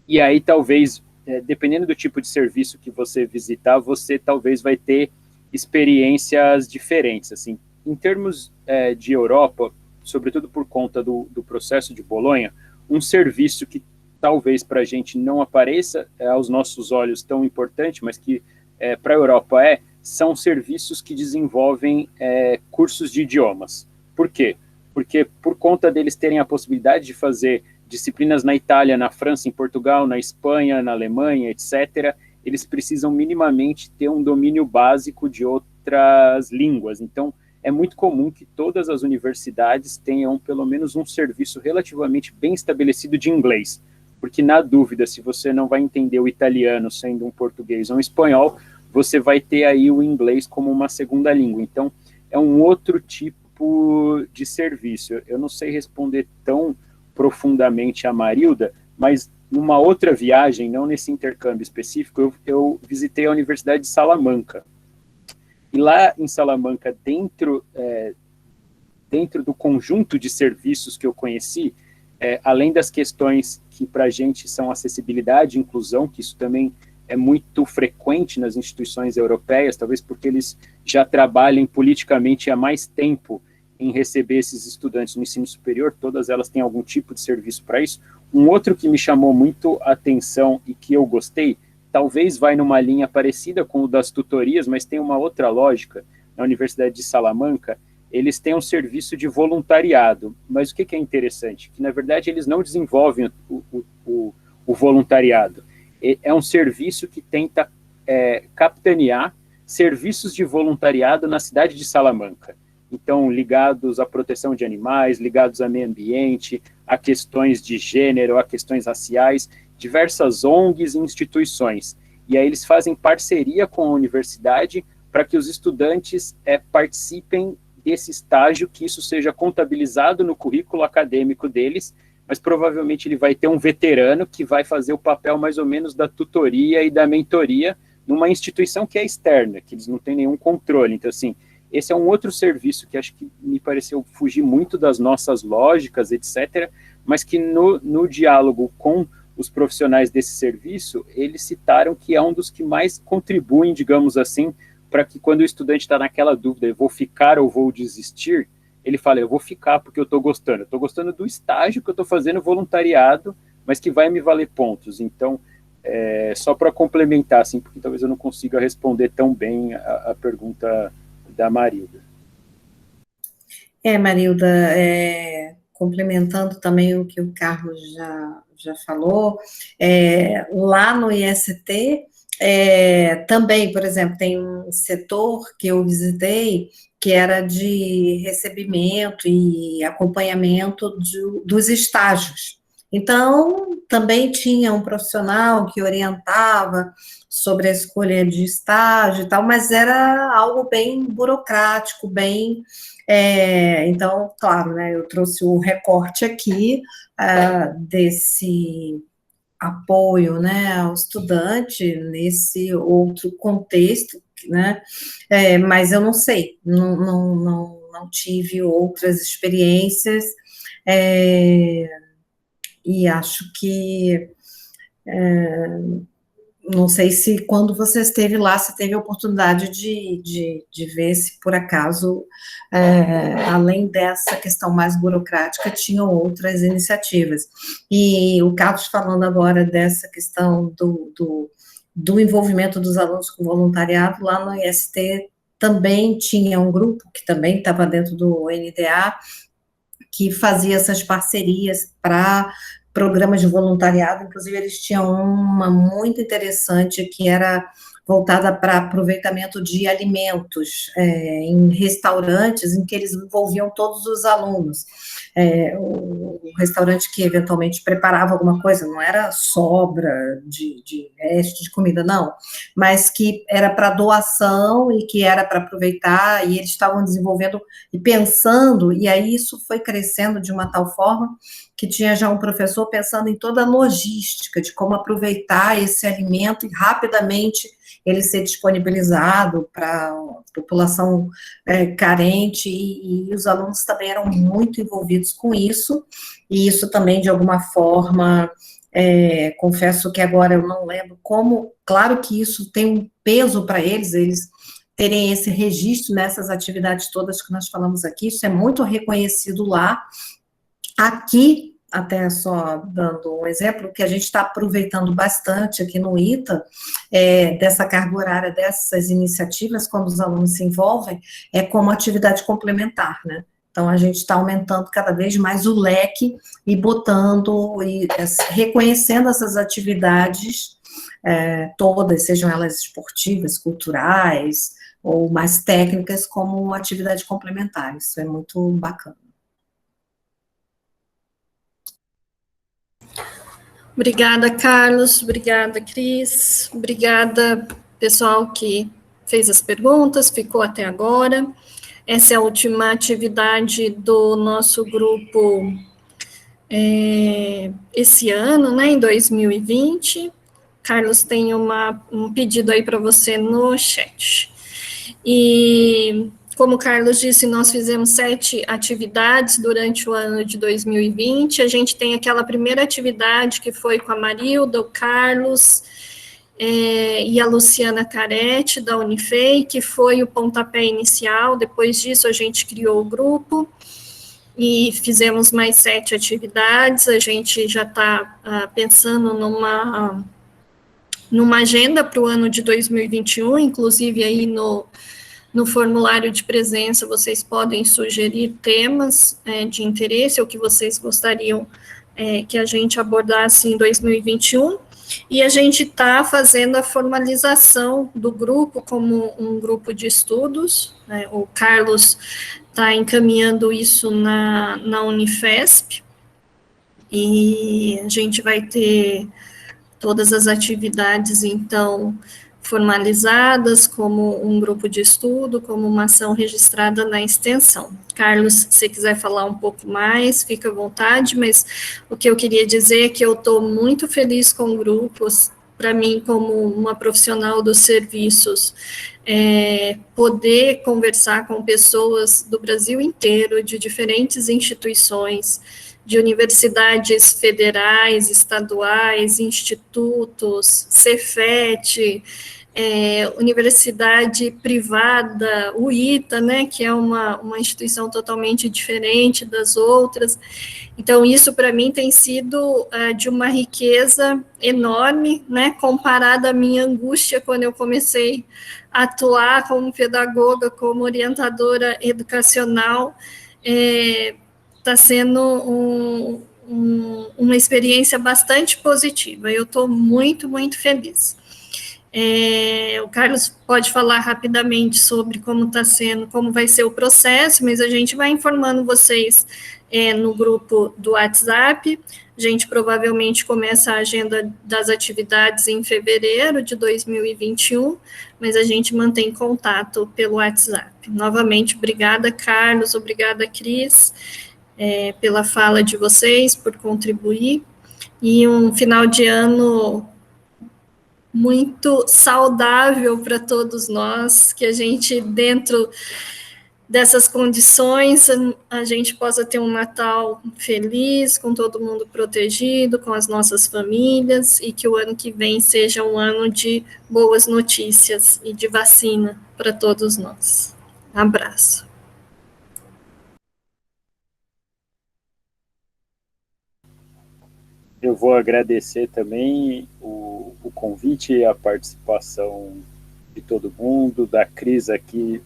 E aí, talvez, dependendo do tipo de serviço que você visitar, você talvez vai ter experiências diferentes. Assim, em termos de Europa, sobretudo por conta do processo de Bolonha, um serviço que talvez para a gente não apareça aos nossos olhos tão importante, mas que para a Europa são serviços que desenvolvem cursos de idiomas. Por quê? Porque por conta deles terem a possibilidade de fazer disciplinas na Itália, na França, em Portugal, na Espanha, na Alemanha, etc., eles precisam minimamente ter um domínio básico de outras línguas. Então, é muito comum que todas as universidades tenham pelo menos um serviço relativamente bem estabelecido de inglês. porque na dúvida, se você não vai entender o italiano sendo um português ou um espanhol, você vai ter aí o inglês como uma segunda língua. Então, é um outro tipo de serviço. Eu não sei responder tão profundamente a Marilda, mas numa outra viagem, não nesse intercâmbio específico, eu visitei a Universidade de Salamanca. E lá em Salamanca, dentro do conjunto de serviços que eu conheci, além das questões que para a gente são acessibilidade e inclusão, que isso também é muito frequente nas instituições europeias, talvez porque eles já trabalhem politicamente há mais tempo em receber esses estudantes no ensino superior, todas elas têm algum tipo de serviço para isso. Um outro que me chamou muito a atenção e que eu gostei, talvez vai numa linha parecida com o das tutorias, mas tem uma outra lógica. Na Universidade de Salamanca, eles têm um serviço de voluntariado, mas o que é interessante? Que, na verdade, eles não desenvolvem o voluntariado. É um serviço que tenta capitanear serviços de voluntariado na cidade de Salamanca. Então, ligados à proteção de animais, ligados ao meio ambiente, a questões de gênero, a questões raciais, diversas ONGs e instituições. E aí eles fazem parceria com a universidade para que os estudantes participem desse estágio, que isso seja contabilizado no currículo acadêmico deles, mas provavelmente ele vai ter um veterano que vai fazer o papel mais ou menos da tutoria e da mentoria numa instituição que é externa, que eles não têm nenhum controle. Então, assim, esse é um outro serviço que acho que me pareceu fugir muito das nossas lógicas, etc., mas que no diálogo com os profissionais desse serviço, eles citaram que é um dos que mais contribuem, digamos assim, para que quando o estudante está naquela dúvida, eu vou ficar ou vou desistir, ele fala, eu vou ficar porque eu estou gostando do estágio que eu estou fazendo voluntariado, mas que vai me valer pontos. Então, só para complementar, assim, porque talvez eu não consiga responder tão bem a pergunta da Marilda. Marilda, complementando também o que o Carlos já falou, lá no IST, também, por exemplo, tem um setor que eu visitei que era de recebimento e acompanhamento dos estágios. Então, também tinha um profissional que orientava sobre a escolha de estágio e tal, mas era algo bem burocrático, bem... então, claro, né, eu trouxe o recorte aqui desse apoio, né, ao estudante nesse outro contexto, né, mas eu não sei, não tive outras experiências, e acho que, não sei se quando você esteve lá, você teve a oportunidade de ver se por acaso, além dessa questão mais burocrática, tinham outras iniciativas. E o Carlos falando agora dessa questão do envolvimento dos alunos com voluntariado, lá no IST também tinha um grupo, que também estava dentro do NDA, que fazia essas parcerias para programas de voluntariado, inclusive eles tinham uma muito interessante que era voltada para aproveitamento de alimentos em restaurantes em que eles envolviam todos os alunos. O restaurante que eventualmente preparava alguma coisa, não era sobra de resto de comida, não, mas que era para doação e que era para aproveitar, e eles estavam desenvolvendo e pensando, e aí isso foi crescendo de uma tal forma que tinha já um professor pensando em toda a logística de como aproveitar esse alimento e rapidamente ele ser disponibilizado para a população carente, e os alunos também eram muito envolvidos com isso, e isso também, de alguma forma, confesso que agora eu não lembro como, claro que isso tem um peso para eles terem esse registro nessas atividades todas que nós falamos aqui, isso é muito reconhecido lá. Aqui, até só dando um exemplo, que a gente está aproveitando bastante aqui no ITA, dessa carga horária, dessas iniciativas, quando os alunos se envolvem, como atividade complementar, né? Então, a gente está aumentando cada vez mais o leque e botando, e reconhecendo essas atividades todas, sejam elas esportivas, culturais, ou mais técnicas, como atividade complementar. Isso é muito bacana. Obrigada, Carlos. Obrigada, Cris. Obrigada, pessoal que fez as perguntas, ficou até agora. Essa é a última atividade do nosso grupo esse ano, né, em 2020. Carlos tem um pedido aí para você no chat. E, como o Carlos disse, nós fizemos 7 atividades durante o ano de 2020. A gente tem aquela primeira atividade que foi com a Marilda, o Carlos e a Luciana Caretti, da Unifei, que foi o pontapé inicial. Depois disso, a gente criou o grupo e fizemos mais 7 atividades. A gente já está pensando numa agenda para o ano de 2021, inclusive aí no formulário de presença vocês podem sugerir temas de interesse ou que vocês gostariam que a gente abordasse em 2021, e a gente está fazendo a formalização do grupo como um grupo de estudos, né? O Carlos está encaminhando isso na Unifesp, e a gente vai ter todas as atividades, então, formalizadas como um grupo de estudo, como uma ação registrada na extensão. Carlos, se você quiser falar um pouco mais, fica à vontade, mas o que eu queria dizer é que eu estou muito feliz com o grupo. Para mim, como uma profissional dos serviços, poder conversar com pessoas do Brasil inteiro, de diferentes instituições, de universidades federais, estaduais, institutos, Cefet, universidade privada, o ITA, né, que é uma instituição totalmente diferente das outras. Então, isso para mim tem sido de uma riqueza enorme, né, comparada à minha angústia quando eu comecei a atuar como pedagoga, como orientadora educacional. Está sendo uma experiência bastante positiva. Eu estou muito, muito feliz. O Carlos pode falar rapidamente sobre como está sendo, como vai ser o processo, mas a gente vai informando vocês no grupo do WhatsApp. A gente provavelmente começa a agenda das atividades em fevereiro de 2021, mas a gente mantém contato pelo WhatsApp. Novamente, obrigada, Carlos, obrigada, Cris, pela fala de vocês, por contribuir, e um final de ano muito saudável para todos nós, que a gente, dentro dessas condições, a gente possa ter um Natal feliz, com todo mundo protegido, com as nossas famílias, e que o ano que vem seja um ano de boas notícias e de vacina para todos nós. Abraço. Eu vou agradecer também o convite e a participação de todo mundo, da Cris aqui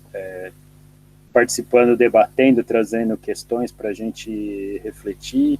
participando, debatendo, trazendo questões para a gente refletir,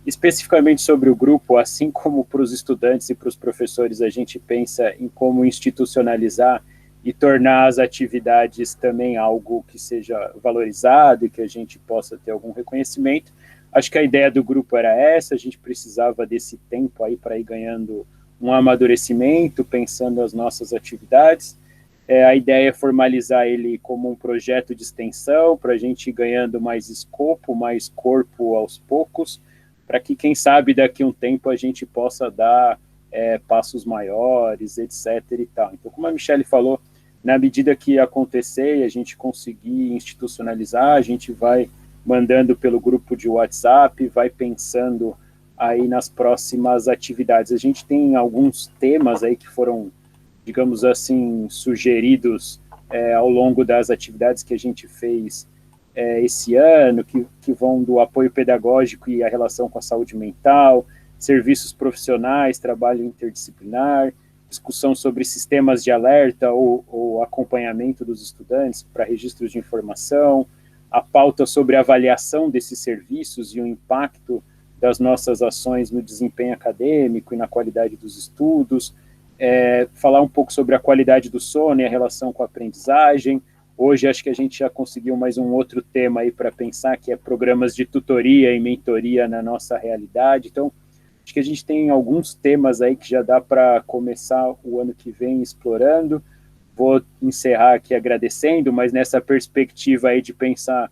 especificamente sobre o grupo, assim como para os estudantes e para os professores, a gente pensa em como institucionalizar e tornar as atividades também algo que seja valorizado e que a gente possa ter algum reconhecimento. Acho que a ideia do grupo era essa, a gente precisava desse tempo aí para ir ganhando um amadurecimento, pensando as nossas atividades. A ideia é formalizar ele como um projeto de extensão, para a gente ir ganhando mais escopo, mais corpo aos poucos, para que, quem sabe, daqui a um tempo a gente possa dar passos maiores, etc. e tal. Então, como a Michele falou, na medida que acontecer e a gente conseguir institucionalizar, a gente vai mandando pelo grupo de WhatsApp, vai pensando aí nas próximas atividades. A gente tem alguns temas aí que foram, digamos assim, sugeridos ao longo das atividades que a gente fez esse ano, que vão do apoio pedagógico e a relação com a saúde mental, serviços profissionais, trabalho interdisciplinar, discussão sobre sistemas de alerta ou acompanhamento dos estudantes para registros de informação, a pauta sobre a avaliação desses serviços e o impacto das nossas ações no desempenho acadêmico e na qualidade dos estudos, falar um pouco sobre a qualidade do sono e a relação com a aprendizagem. Hoje acho que a gente já conseguiu mais um outro tema aí para pensar, que é programas de tutoria e mentoria na nossa realidade. Então, Acho que a gente tem alguns temas aí que já dá para começar o ano que vem explorando. Vou encerrar aqui agradecendo, mas nessa perspectiva aí de pensar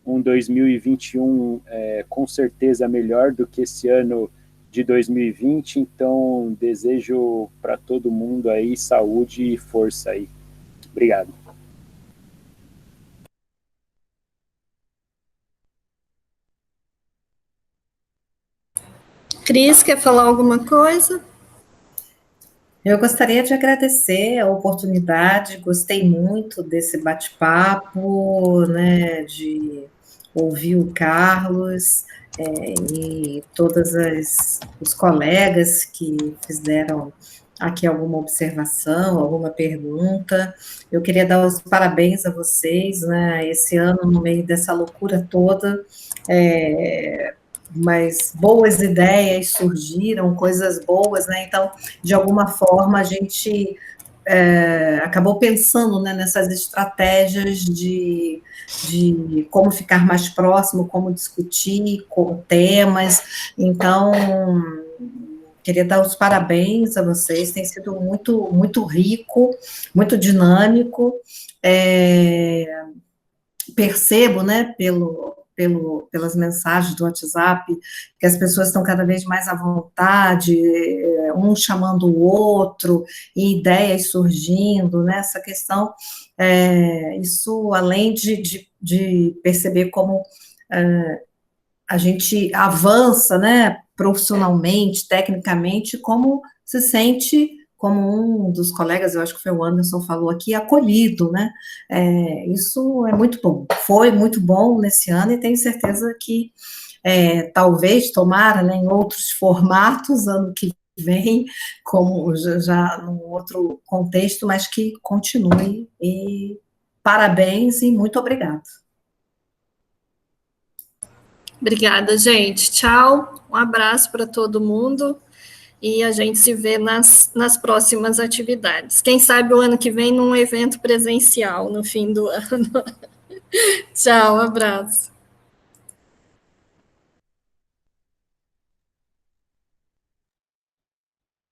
um 2021 com certeza melhor do que esse ano de 2020, então desejo para todo mundo aí saúde e força aí. Obrigado. Cris, quer falar alguma coisa? Eu gostaria de agradecer a oportunidade, gostei muito desse bate-papo, né, de ouvir o Carlos, e todos os colegas que fizeram aqui alguma observação, alguma pergunta. Eu queria dar os parabéns a vocês, né, esse ano, no meio dessa loucura toda, mas boas ideias surgiram, coisas boas, né, então, de alguma forma, a gente acabou pensando, né, nessas estratégias de como ficar mais próximo, como discutir com temas. Então, queria dar os parabéns a vocês, tem sido muito, muito rico, muito dinâmico. Percebo, né, pelas mensagens do WhatsApp, que as pessoas estão cada vez mais à vontade, um chamando o outro, e ideias surgindo, né, essa questão, isso além de perceber como a gente avança, né, profissionalmente, tecnicamente, como se sente, como um dos colegas, eu acho que foi o Anderson, falou aqui, acolhido, né, isso é muito bom, foi muito bom nesse ano, e tenho certeza que, talvez, tomara, né, em outros formatos, ano que vem, como já num outro contexto, mas que continue, e parabéns, e muito obrigada. Obrigada, gente. Tchau. Um abraço para todo mundo. E a gente se vê nas próximas atividades. Quem sabe o ano que vem num evento presencial, no fim do ano. Tchau, um abraço.